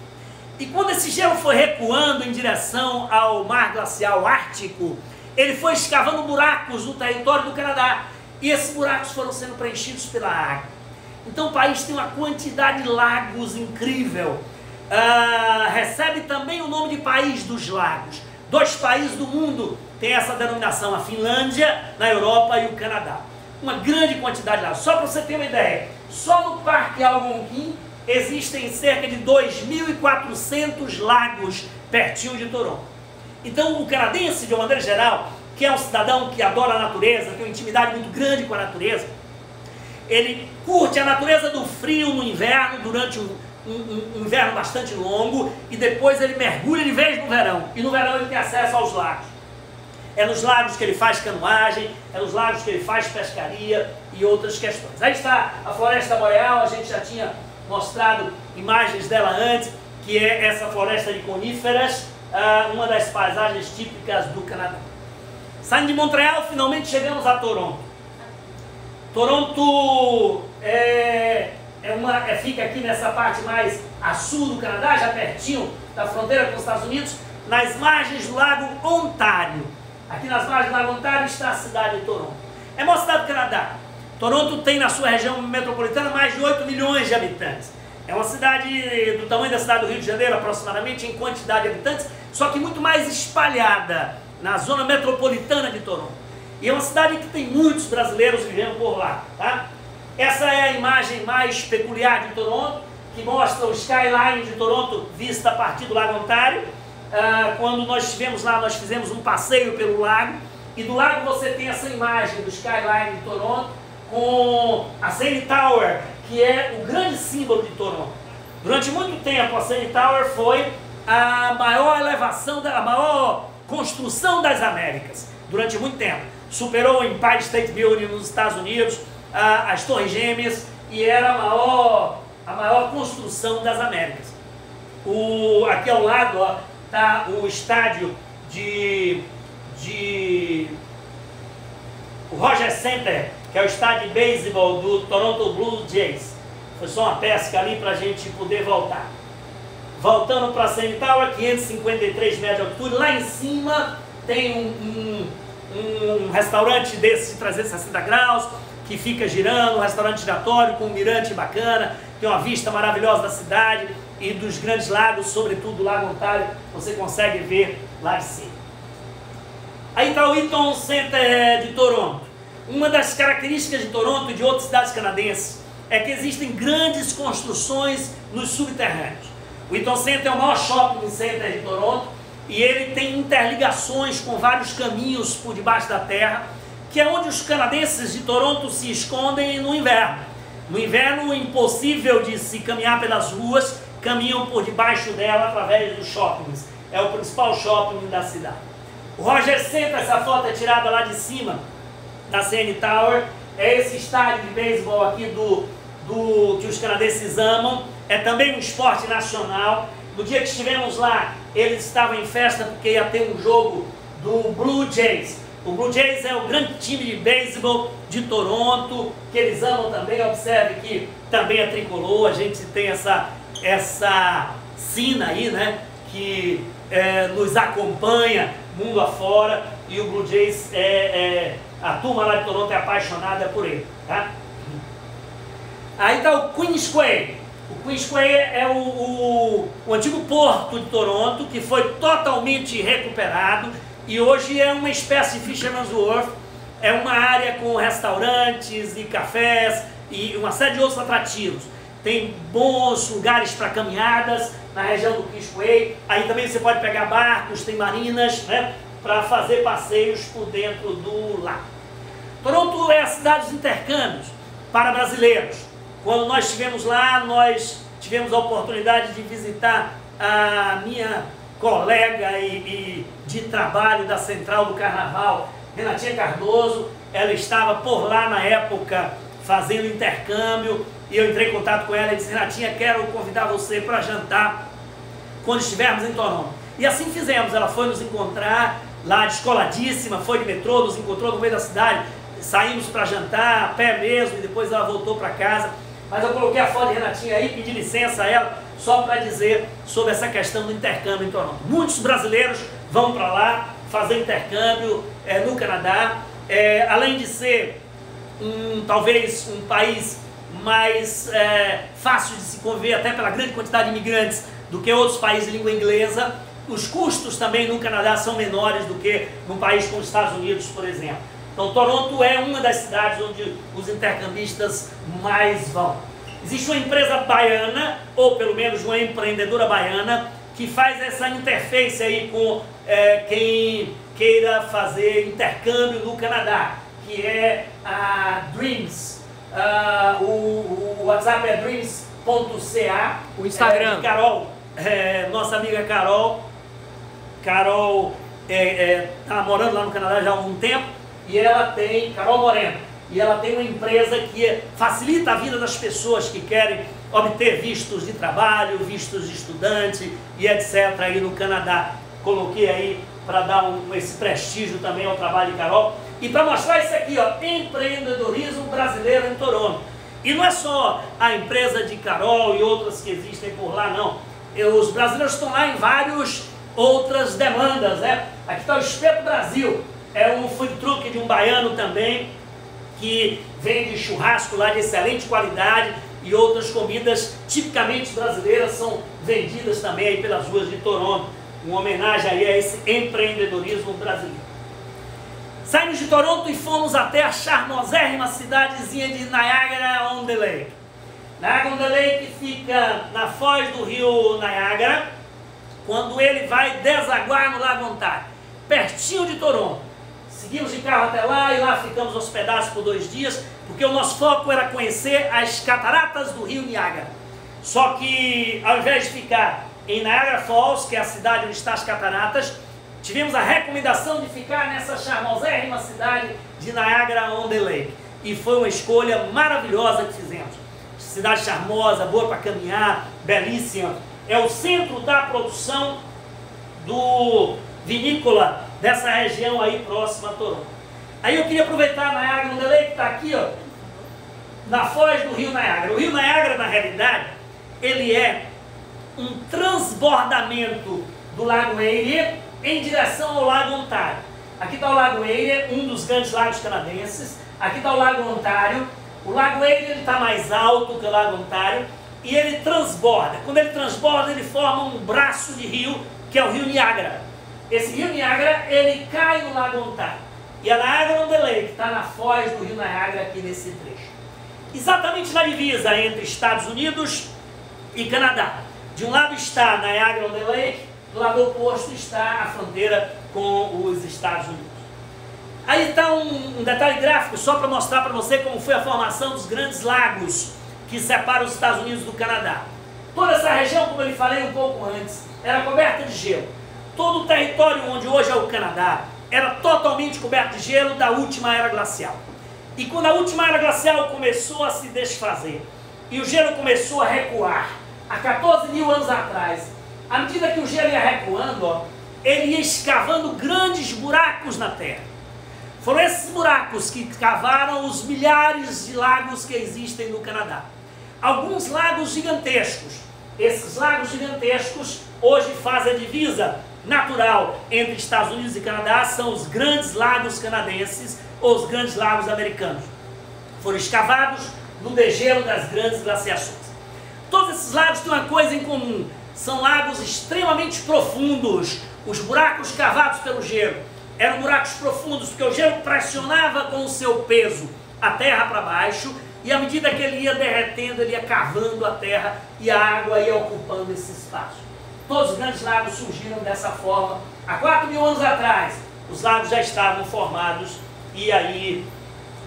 E quando esse gelo foi recuando em direção ao mar glacial ártico, ele foi escavando buracos no território do Canadá. E esses buracos foram sendo preenchidos pela água. Então o país tem uma quantidade de lagos incrível. Recebe também o nome de País dos Lagos. 2 países do mundo têm essa denominação, a Finlândia na Europa e o Canadá. Uma grande quantidade de lagos. Só para você ter uma ideia, só no Parque Algonquin existem cerca de 2.400 lagos pertinho de Toronto. Então o canadense, de uma maneira geral, que é um cidadão que adora a natureza, tem uma intimidade muito grande com a natureza, ele curte a natureza do frio no inverno, durante um inverno bastante longo, e depois ele mergulha de vez no verão. E no verão ele tem acesso aos lagos. É nos lagos que ele faz canoagem, é nos lagos que ele faz pescaria e outras questões. Aí está a floresta boreal, a gente já tinha mostrado imagens dela antes, que é essa floresta de coníferas, uma das paisagens típicas do Canadá. Saindo de Montreal, finalmente chegamos a Toronto. Toronto fica aqui nessa parte mais a sul do Canadá, já pertinho da fronteira com os Estados Unidos, nas margens do lago Ontário. Aqui nas margens do lago Ontário está a cidade de Toronto. É uma cidade do Canadá. Toronto tem na sua região metropolitana mais de 8 milhões de habitantes. É uma cidade do tamanho da cidade do Rio de Janeiro, aproximadamente, em quantidade de habitantes, só que muito mais espalhada na zona metropolitana de Toronto. E é uma cidade que tem muitos brasileiros vivendo por lá, tá? Essa é a imagem mais peculiar de Toronto, que mostra o skyline de Toronto vista a partir do Lago Ontário. Quando nós estivemos lá, nós fizemos um passeio pelo lago, e do lago você tem essa imagem do skyline de Toronto, com a CN Tower, que é o grande símbolo de Toronto. Durante muito tempo, a CN Tower foi a maior elevação, a maior construção das Américas, durante muito tempo. Superou o Empire State Building nos Estados Unidos, as Torres Gêmeas, e era a maior construção das Américas. Aqui ao lado está o estádio o Rogers Centre, que é o estádio de beisebol do Toronto Blue Jays. Foi só uma pesca ali para a gente poder voltar. Voltando para a CN Tower, 553 metros de altitude. Lá em cima tem um restaurante desse de 360 graus, que fica girando, um restaurante giratório com um mirante bacana, tem uma vista maravilhosa da cidade e dos grandes lagos, sobretudo o Lago Ontário, você consegue ver lá de cima. Aí está o Eaton Centre de Toronto. Uma das características de Toronto e de outras cidades canadenses é que existem grandes construções nos subterrâneos. O Eaton Centre é o maior shopping center de Toronto e ele tem interligações com vários caminhos por debaixo da terra, que é onde os canadenses de Toronto se escondem no inverno. No inverno, impossível de se caminhar pelas ruas, caminham por debaixo dela através dos shoppings. É o principal shopping da cidade. O Rogers Centre, essa foto é tirada lá de cima da CN Tower, é esse estádio de beisebol aqui que os canadenses amam, é também um esporte nacional. No dia que estivemos lá, eles estavam em festa porque ia ter um jogo do Blue Jays. O Blue Jays é o grande time de beisebol de Toronto, que eles amam também. Observe que também é tricolor, a gente tem essa sina aí, né, que nos acompanha mundo afora, e o Blue Jays, a turma lá de Toronto é apaixonada por ele, tá? Aí está o Queen's Quay. O Queen's Quay é o antigo porto de Toronto, que foi totalmente recuperado, e hoje é uma espécie de Fisherman's Wharf. É uma área com restaurantes e cafés e uma série de outros atrativos. Tem bons lugares para caminhadas na região do Queen's Quay. Aí também você pode pegar barcos, tem marinas, né, para fazer passeios por dentro do lago. Toronto é a cidade dos intercâmbios para brasileiros. Quando nós estivemos lá, nós tivemos a oportunidade de visitar a minha colega e de trabalho da Central do Carnaval, Renatinha Cardoso. Ela estava por lá na época fazendo intercâmbio, e eu entrei em contato com ela e disse: Renatinha, quero convidar você para jantar quando estivermos em Toronto. E assim fizemos. Ela foi nos encontrar lá, descoladíssima, foi de metrô, nos encontrou no meio da cidade, saímos para jantar, a pé mesmo, e depois ela voltou para casa. Mas eu coloquei a foto de Renatinha aí, pedi licença a ela, só para dizer sobre essa questão do intercâmbio em Toronto. Muitos brasileiros vão para lá fazer intercâmbio no Canadá, além de ser talvez um país mais fácil de se conviver, até pela grande quantidade de imigrantes, do que outros países de língua inglesa. Os custos também no Canadá são menores do que num país como os Estados Unidos, por exemplo. Então Toronto é uma das cidades onde os intercambistas mais vão. Existe uma empresa baiana, ou pelo menos uma empreendedora baiana, que faz essa interface aí com quem queira fazer intercâmbio no Canadá, que é a Dreams. O WhatsApp é dreams.ca. O Instagram. Carol, nossa amiga Carol. Carol está morando lá no Canadá já há algum tempo, e ela tem, Carol Moreno, e ela tem uma empresa que facilita a vida das pessoas que querem obter vistos de trabalho, vistos de estudante e etc. aí no Canadá. Coloquei aí para dar esse prestígio também ao trabalho de Carol. E para mostrar isso aqui, ó, empreendedorismo brasileiro em Toronto. E não é só a empresa de Carol e outras que existem por lá, não. Os brasileiros estão lá em várias outras demandas, né? Aqui está o Espeto Brasil. É um food truck de um baiano também, que vende churrasco lá de excelente qualidade, e outras comidas tipicamente brasileiras são vendidas também aí pelas ruas de Toronto. Uma homenagem aí a esse empreendedorismo brasileiro. Saímos de Toronto e fomos até a charmosérrima cidadezinha de Niagara-on-the-Lake. Niagara-on-the-Lake fica na foz do rio Niagara, quando ele vai desaguar no Lago Ontário, pertinho de Toronto. Seguimos de carro até lá e lá ficamos hospedados por 2 dias, porque o nosso foco era conhecer as cataratas do rio Niagara. Só que ao invés de ficar em Niagara Falls, que é a cidade onde estão as cataratas, tivemos a recomendação de ficar nessa charmosérrima cidade de Niagara-on-the-Lake. E foi uma escolha maravilhosa que fizemos. Cidade charmosa, boa para caminhar, belíssima. É o centro da produção do vinícola dessa região aí próxima a Toronto. Aí eu queria aproveitar Niagara-on-the-Lake, que está aqui, ó, na foz do rio Niagara. O rio Niagara, na realidade, ele é um transbordamento do Lago Erie em direção ao Lago Ontário. Aqui está o Lago Erie, um dos grandes lagos canadenses. Aqui está o Lago Ontário. O Lago Erie está mais alto que o Lago Ontário e ele transborda. Quando ele transborda, ele forma um braço de rio, que é o rio Niagara. Esse rio Niagara, ele cai no Lago Ontário. E a Niagara-on-the-Lake está na foz do rio Niagara aqui nesse trecho. Exatamente na divisa entre Estados Unidos e Canadá. De um lado está Niagara-on-the-Lake, do lado oposto está a fronteira com os Estados Unidos. Aí está um detalhe gráfico só para mostrar para você como foi a formação dos grandes lagos que separam os Estados Unidos do Canadá. Toda essa região, como eu falei um pouco antes, era coberta de gelo. Todo o território onde hoje é o Canadá era totalmente coberto de gelo da última era glacial. E quando a última era glacial começou a se desfazer e o gelo começou a recuar, há 14 mil anos atrás, à medida que o gelo ia recuando, ó, ele ia escavando grandes buracos na terra. Foram esses buracos que cavaram os milhares de lagos que existem no Canadá. Alguns lagos gigantescos. Esses lagos gigantescos hoje fazem a divisa natural entre Estados Unidos e Canadá, são os grandes lagos canadenses ou os grandes lagos americanos. Foram escavados no degelo das grandes glaciações. Todos esses lagos têm uma coisa em comum. São lagos extremamente profundos. Os buracos cavados pelo gelo eram buracos profundos, porque o gelo pressionava com o seu peso a terra para baixo, e à medida que ele ia derretendo, ele ia cavando a terra e a água ia ocupando esse espaço. Todos os grandes lagos surgiram dessa forma. Há 4 mil anos atrás, os lagos já estavam formados e aí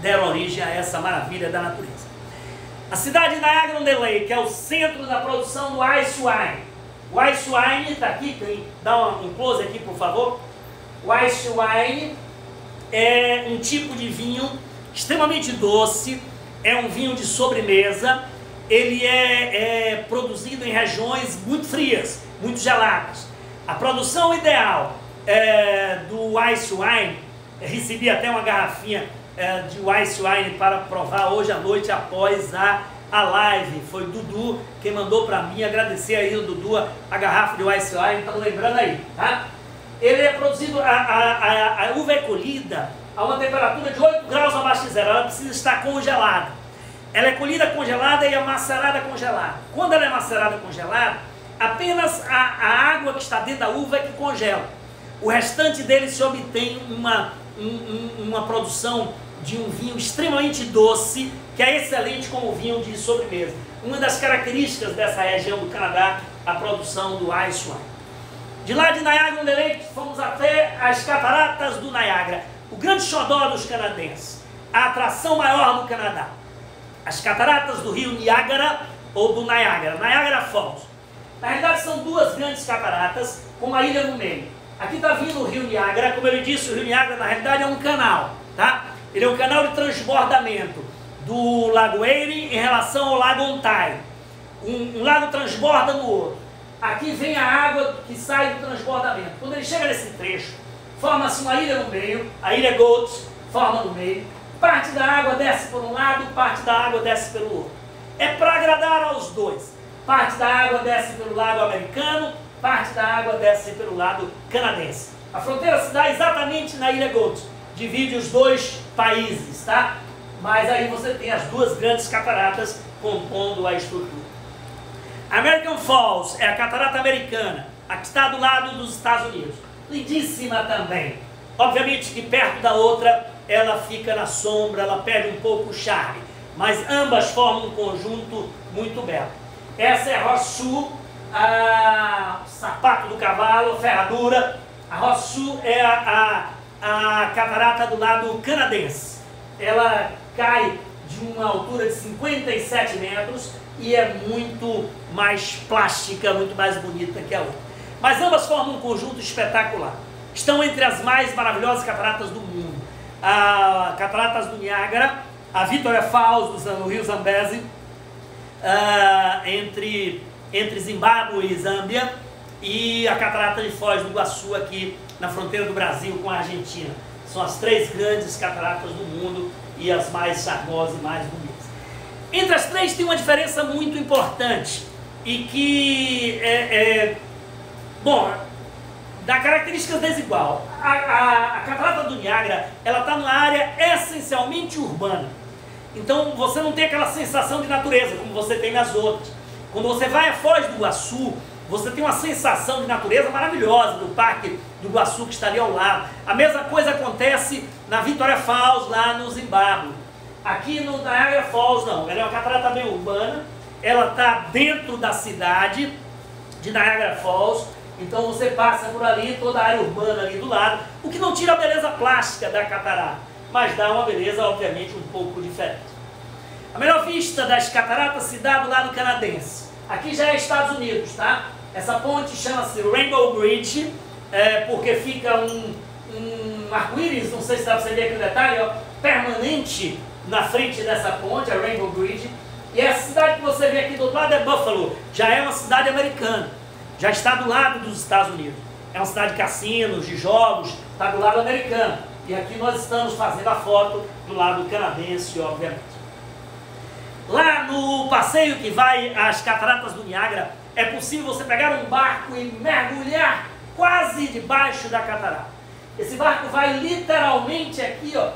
deram origem a essa maravilha da natureza. A cidade de Niagara-on-the-Lake é o centro da produção do ice wine. O ice wine está aqui, dá um close aqui por favor. O ice wine é um tipo de vinho extremamente doce, é um vinho de sobremesa, ele é produzido em regiões muito frias, muito geladas. A produção ideal do ice wine, recebi até uma garrafinha de ice wine para provar hoje à noite após a live, foi o Dudu quem mandou para mim, agradecer aí o Dudu a garrafa de ice wine, estão lembrando aí, tá? Ele é produzido, a uva é colhida a uma temperatura de 8 graus abaixo de zero, ela precisa estar congelada. Ela é colhida congelada e é macerada congelada. Quando ela é macerada congelada, apenas a água que está dentro da uva é que congela. O restante dele se obtém uma produção de um vinho extremamente doce, que é excelente como vinho de sobremesa. Uma das características dessa região do Canadá, a produção do ice wine. De lá de Niagara-on-the-Lake, fomos até as cataratas do Niagara, o grande xodó dos canadenses, a atração maior do Canadá. As cataratas do rio Niagara ou do Niagara, Niagara Falls. Na realidade são 2 grandes cataratas com uma ilha no meio. Aqui está vindo o rio Niagara, como ele disse, o rio Niagara na realidade é um canal, tá? Ele é um canal de transbordamento do Lago Erie em relação ao Lago Ontário. Um lago transborda no outro. Aqui vem a água que sai do transbordamento. Quando ele chega nesse trecho, forma-se uma ilha no meio, a ilha Goats forma no meio. Parte da água desce por um lado, parte da água desce pelo outro. É para agradar aos dois. Parte da água desce pelo lado americano, parte da água desce pelo lado canadense. A fronteira se dá exatamente na ilha Goats. Divide os 2 países, tá? Mas aí você tem as 2 grandes cataratas compondo a estrutura. American Falls é a catarata americana, a que está do lado dos Estados Unidos. Lindíssima também. Obviamente que perto da outra ela fica na sombra, ela perde um pouco o charme, mas ambas formam um conjunto muito belo. Essa é a Horseshoe, sapato do cavalo, ferradura. A Horseshoe é a catarata do lado canadense. Ela cai de uma altura de 57 metros e é muito mais plástica, muito mais bonita que a outra. Mas ambas formam um conjunto espetacular. Estão entre as mais maravilhosas cataratas do mundo. A Cataratas do Niágara, a Victoria Falls no rio Zambezi, entre Zimbábue e Zâmbia, e a Catarata de Foz do Iguaçu aqui na fronteira do Brasil com a Argentina. São as 3 grandes cataratas do mundo e as mais charmosas e mais bonitas. Entre as 3 tem uma diferença muito importante e que dá características desigual. A Catarata do Niágara, ela está numa área essencialmente urbana. Então você não tem aquela sensação de natureza como você tem nas outras. Quando você vai a Foz do Iguaçu, você tem uma sensação de natureza maravilhosa do Parque do Iguaçu que está ali ao lado. A mesma coisa acontece na Victoria Falls, lá no Zimbábue. Aqui no Niagara Falls não, ela é uma catarata bem urbana, ela está dentro da cidade de Niagara Falls, então você passa por ali, toda a área urbana ali do lado, o que não tira a beleza plástica da catarata, mas dá uma beleza obviamente um pouco diferente. A melhor vista das cataratas se dá do lado canadense. Aqui já é Estados Unidos, tá? Essa ponte chama-se Rainbow Bridge, porque fica um arco-íris, não sei se dá para você ver aqui no detalhe, ó, permanente na frente dessa ponte, a Rainbow Bridge. E essa cidade que você vê aqui do outro lado é Buffalo, já é uma cidade americana, já está do lado dos Estados Unidos. É uma cidade de cassinos, de jogos, está do lado americano. E aqui nós estamos fazendo a foto do lado canadense, obviamente. Lá no passeio que vai às Cataratas do Niágara, é possível você pegar um barco e mergulhar quase debaixo da catarata. Esse barco vai literalmente aqui, ó,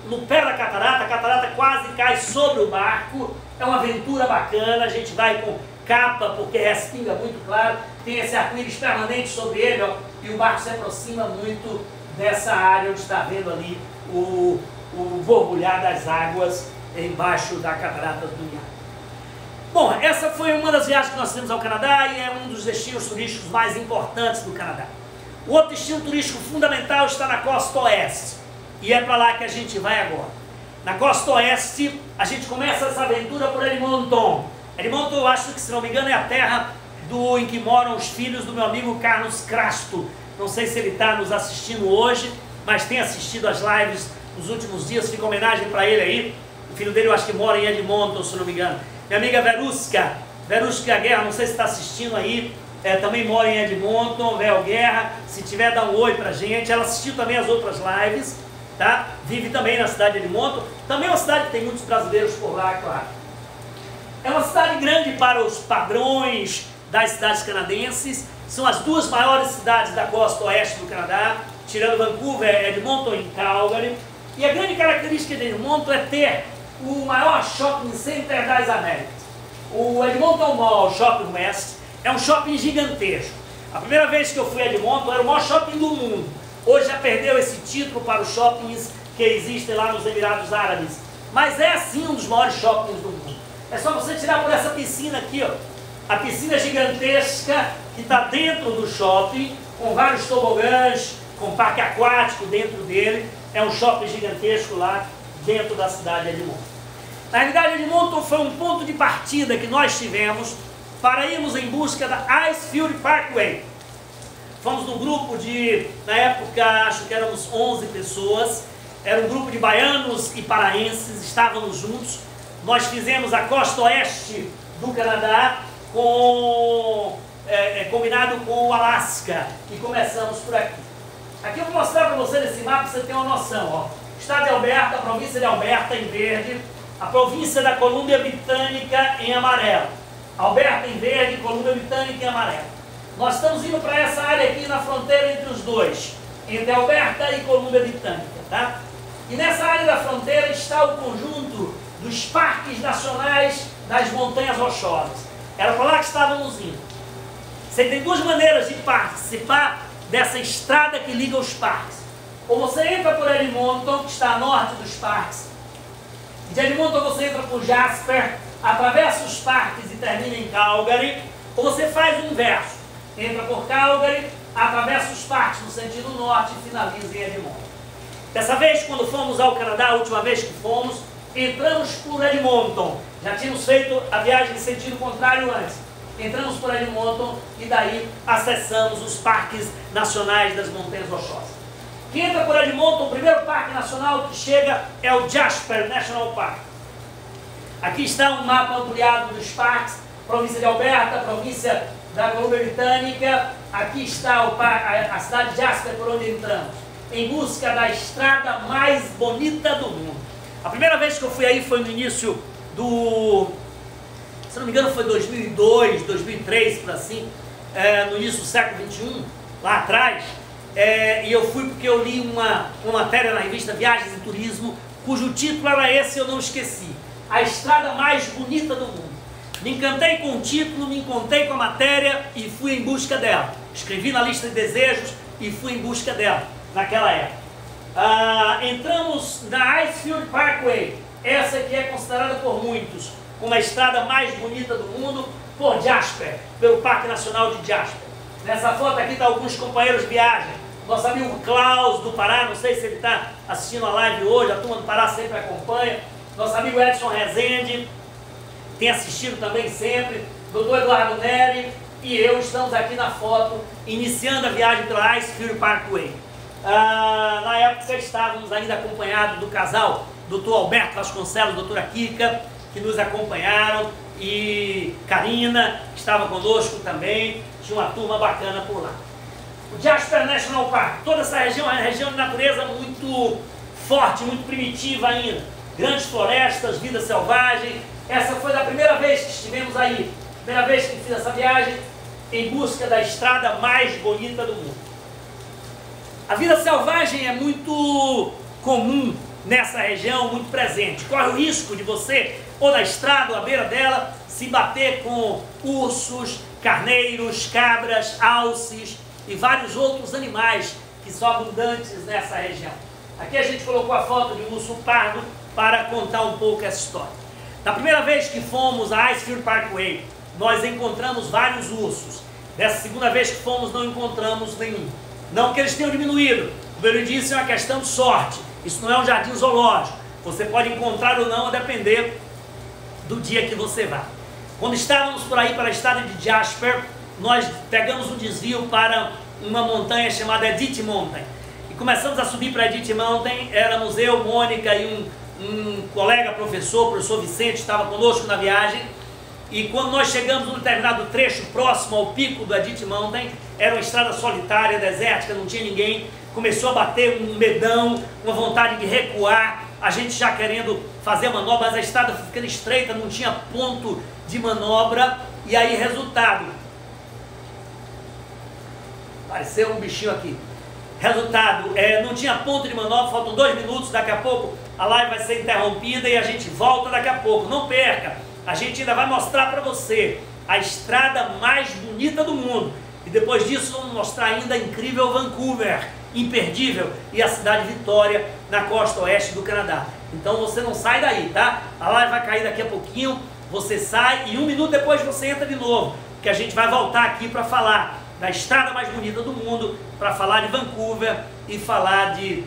no pé da catarata, a catarata quase cai sobre o barco. É uma aventura bacana, a gente vai com capa porque respinga muito claro, tem esse arco-íris permanente sobre ele, ó, e o barco se aproxima muito dessa área onde está vendo ali o borbulhar das águas embaixo da Catarata do Niágara. Bom, essa foi uma das viagens que nós fizemos ao Canadá e é um dos destinos turísticos mais importantes do Canadá. O outro destino turístico fundamental está na costa oeste e é para lá que a gente vai agora. Na costa oeste, a gente começa essa aventura por Edmonton. Edmonton, eu acho que, se não me engano, é a terra em que moram os filhos do meu amigo Carlos Crasto. Não sei se ele está nos assistindo hoje, mas tem assistido as lives nos últimos dias, fica homenagem para ele aí. O filho dele eu acho que mora em Edmonton, se não me engano. Minha amiga Verusca Guerra, não sei se está assistindo aí, também mora em Edmonton. Vel Guerra, se tiver, dá um oi pra gente. Ela assistiu também as outras lives, tá? Vive também na cidade de Edmonton. Também é uma cidade que tem muitos brasileiros por lá, claro. É uma cidade grande para os padrões das cidades canadenses. São as 2 maiores cidades da costa oeste do Canadá, tirando Vancouver, Edmonton e Calgary. E a grande característica de Edmonton é ter o maior shopping center das Américas. O Edmonton Mall Shopping West é um shopping gigantesco. A primeira vez que eu fui a Edmonton era o maior shopping do mundo. Hoje já perdeu esse título para os shoppings que existem lá nos Emirados Árabes. Mas é sim um dos maiores shoppings do mundo. É só você tirar por essa piscina aqui, ó. A piscina gigantesca que está dentro do shopping, com vários tobogãs, com parque aquático dentro dele. É um shopping gigantesco lá dentro da cidade de Edmonton. Na realidade, Edmonton foi um ponto de partida que nós tivemos para irmos em busca da Icefield Parkway. Fomos num grupo na época, acho que éramos 11 pessoas, era um grupo de baianos e paraenses, estávamos juntos. Nós fizemos a costa oeste do Canadá combinado com o Alasca e começamos por aqui. Aqui eu vou mostrar para você nesse mapa, para você ter uma noção, ó. Estado de Alberta, a província de Alberta em verde, a província da Colômbia Britânica em amarelo. Alberta em verde, Colômbia Britânica em amarelo. Nós estamos indo para essa área aqui na fronteira entre os dois, entre Alberta e Colômbia Britânica, tá? E nessa área da fronteira está o conjunto dos parques nacionais das Montanhas Rochosas. Era para lá que estávamos indo. Você tem 2 maneiras de participar dessa estrada que liga os parques. Ou você entra por Edmonton, que está a norte dos parques. De Edmonton você entra por Jasper, atravessa os parques e termina em Calgary. Ou você faz o inverso. Entra por Calgary, atravessa os parques no sentido norte e finaliza em Edmonton. Dessa vez, quando fomos ao Canadá, a última vez que fomos, entramos por Edmonton. Já tínhamos feito a viagem em sentido contrário antes. Entramos por Edmonton e daí acessamos os parques nacionais das Montanhas Rochosas. Quem entra por Edmonton, o primeiro parque nacional que chega é o Jasper National Park. Aqui está um mapa ampliado dos parques, província de Alberta, província da Colômbia Britânica. Aqui está a cidade de Jasper, por onde entramos, em busca da estrada mais bonita do mundo. A primeira vez que eu fui aí foi no início do, se não me engano, foi 2002, 2003, por assim, no início do século XXI, lá atrás. E eu fui porque eu li uma matéria na revista Viagens e Turismo, cujo título era esse, eu não esqueci: a estrada mais bonita do mundo. Me encantei com o título, me encantei com a matéria e fui em busca dela. Escrevi na lista de desejos e fui em busca dela naquela época. Entramos na Icefield Parkway, essa que é considerada por muitos como a estrada mais bonita do mundo, por Jasper, pelo Parque Nacional de Jasper. Nessa foto aqui estão alguns companheiros de viagem. Nosso amigo Klaus do Pará, não sei se ele está assistindo a live hoje, a turma do Pará sempre acompanha. Nosso amigo Edson Rezende tem assistido também sempre. Dr. Eduardo Neri e eu estamos aqui na foto, iniciando a viagem pela Icefield Parkway. Na época estávamos ainda acompanhados do casal Dr. Alberto Vasconcelos, doutora Kika, que nos acompanharam, e Karina estava conosco também. Tinha uma turma bacana por lá. O Jasper National Park, toda essa região é uma região de natureza muito forte, muito primitiva ainda. Grandes florestas, vida selvagem. Essa foi a primeira vez que estivemos aí, primeira vez que fiz essa viagem em busca da estrada mais bonita do mundo. A vida selvagem é muito comum nessa região, muito presente. Corre o risco de você, ou na estrada, ou à beira dela, se bater com ursos, carneiros, cabras, alces e vários outros animais que são abundantes nessa região. Aqui a gente colocou a foto de um urso pardo para contar um pouco essa história. Na primeira vez que fomos à Icefield Parkway, nós encontramos vários ursos. Dessa segunda vez que fomos, não encontramos nenhum. Não que eles tenham diminuído, como eu disse, é uma questão de sorte. Isso não é um jardim zoológico. Você pode encontrar ou não, a depender do dia que você vá. Quando estávamos por aí para a estrada de Jasper, nós pegamos um desvio para uma montanha chamada Edith Mountain. E começamos a subir para Edith Mountain. Éramos eu, Mônica e um colega professor Vicente, estava conosco na viagem. E quando nós chegamos num determinado trecho próximo ao pico do Edith Mountain, era uma estrada solitária, desértica, não tinha ninguém. Começou a bater um medão, uma vontade de recuar, a gente já querendo fazer manobra, mas a estrada foi ficando estreita, não tinha ponto de manobra. E aí, resultado, apareceu um bichinho aqui. Resultado, não tinha ponto de manobra, faltam 2 minutos, daqui a pouco a live vai ser interrompida e a gente volta daqui a pouco. Não perca, a gente ainda vai mostrar para você a estrada mais bonita do mundo. E depois disso vamos mostrar ainda a incrível Vancouver, imperdível, e a cidade de Vitória, na costa oeste do Canadá. Então você não sai daí, tá? A live vai cair daqui a pouquinho, você sai e 1 minuto depois você entra de novo, que a gente vai voltar aqui para falar da estrada mais bonita do mundo, para falar de Vancouver e falar de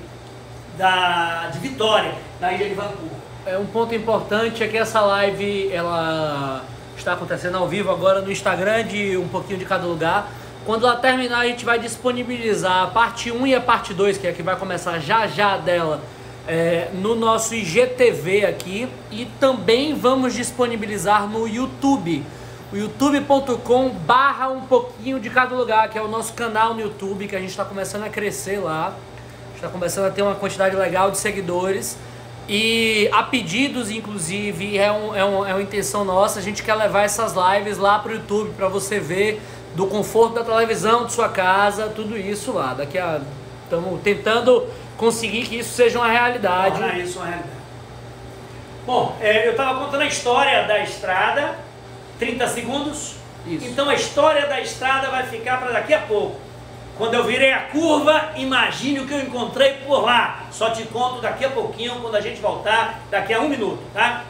Vitória, na ilha de Vancouver. Um ponto importante é que essa live ela está acontecendo ao vivo agora no Instagram, de um pouquinho de cada lugar. Quando ela terminar, a gente vai disponibilizar a parte 1 e a parte 2, que é a que vai começar já dela, no nosso IGTV aqui. E também vamos disponibilizar no YouTube, o youtube.com/, um pouquinho de cada lugar, que é o nosso canal no YouTube, que a gente está começando a crescer lá. Está começando a ter uma quantidade legal de seguidores. E a pedidos, inclusive, é uma intenção nossa, a gente quer levar essas lives lá para o YouTube, para você ver do conforto da televisão de sua casa, tudo isso lá. Estamos tentando conseguir que isso seja uma realidade. Tornar isso uma realidade. Bom, eu estava contando a história da estrada, 30 segundos. Isso. Então a história da estrada vai ficar para daqui a pouco. Quando eu virei a curva, imagine o que eu encontrei por lá. Só te conto daqui a pouquinho, quando a gente voltar, daqui a 1 minuto, tá?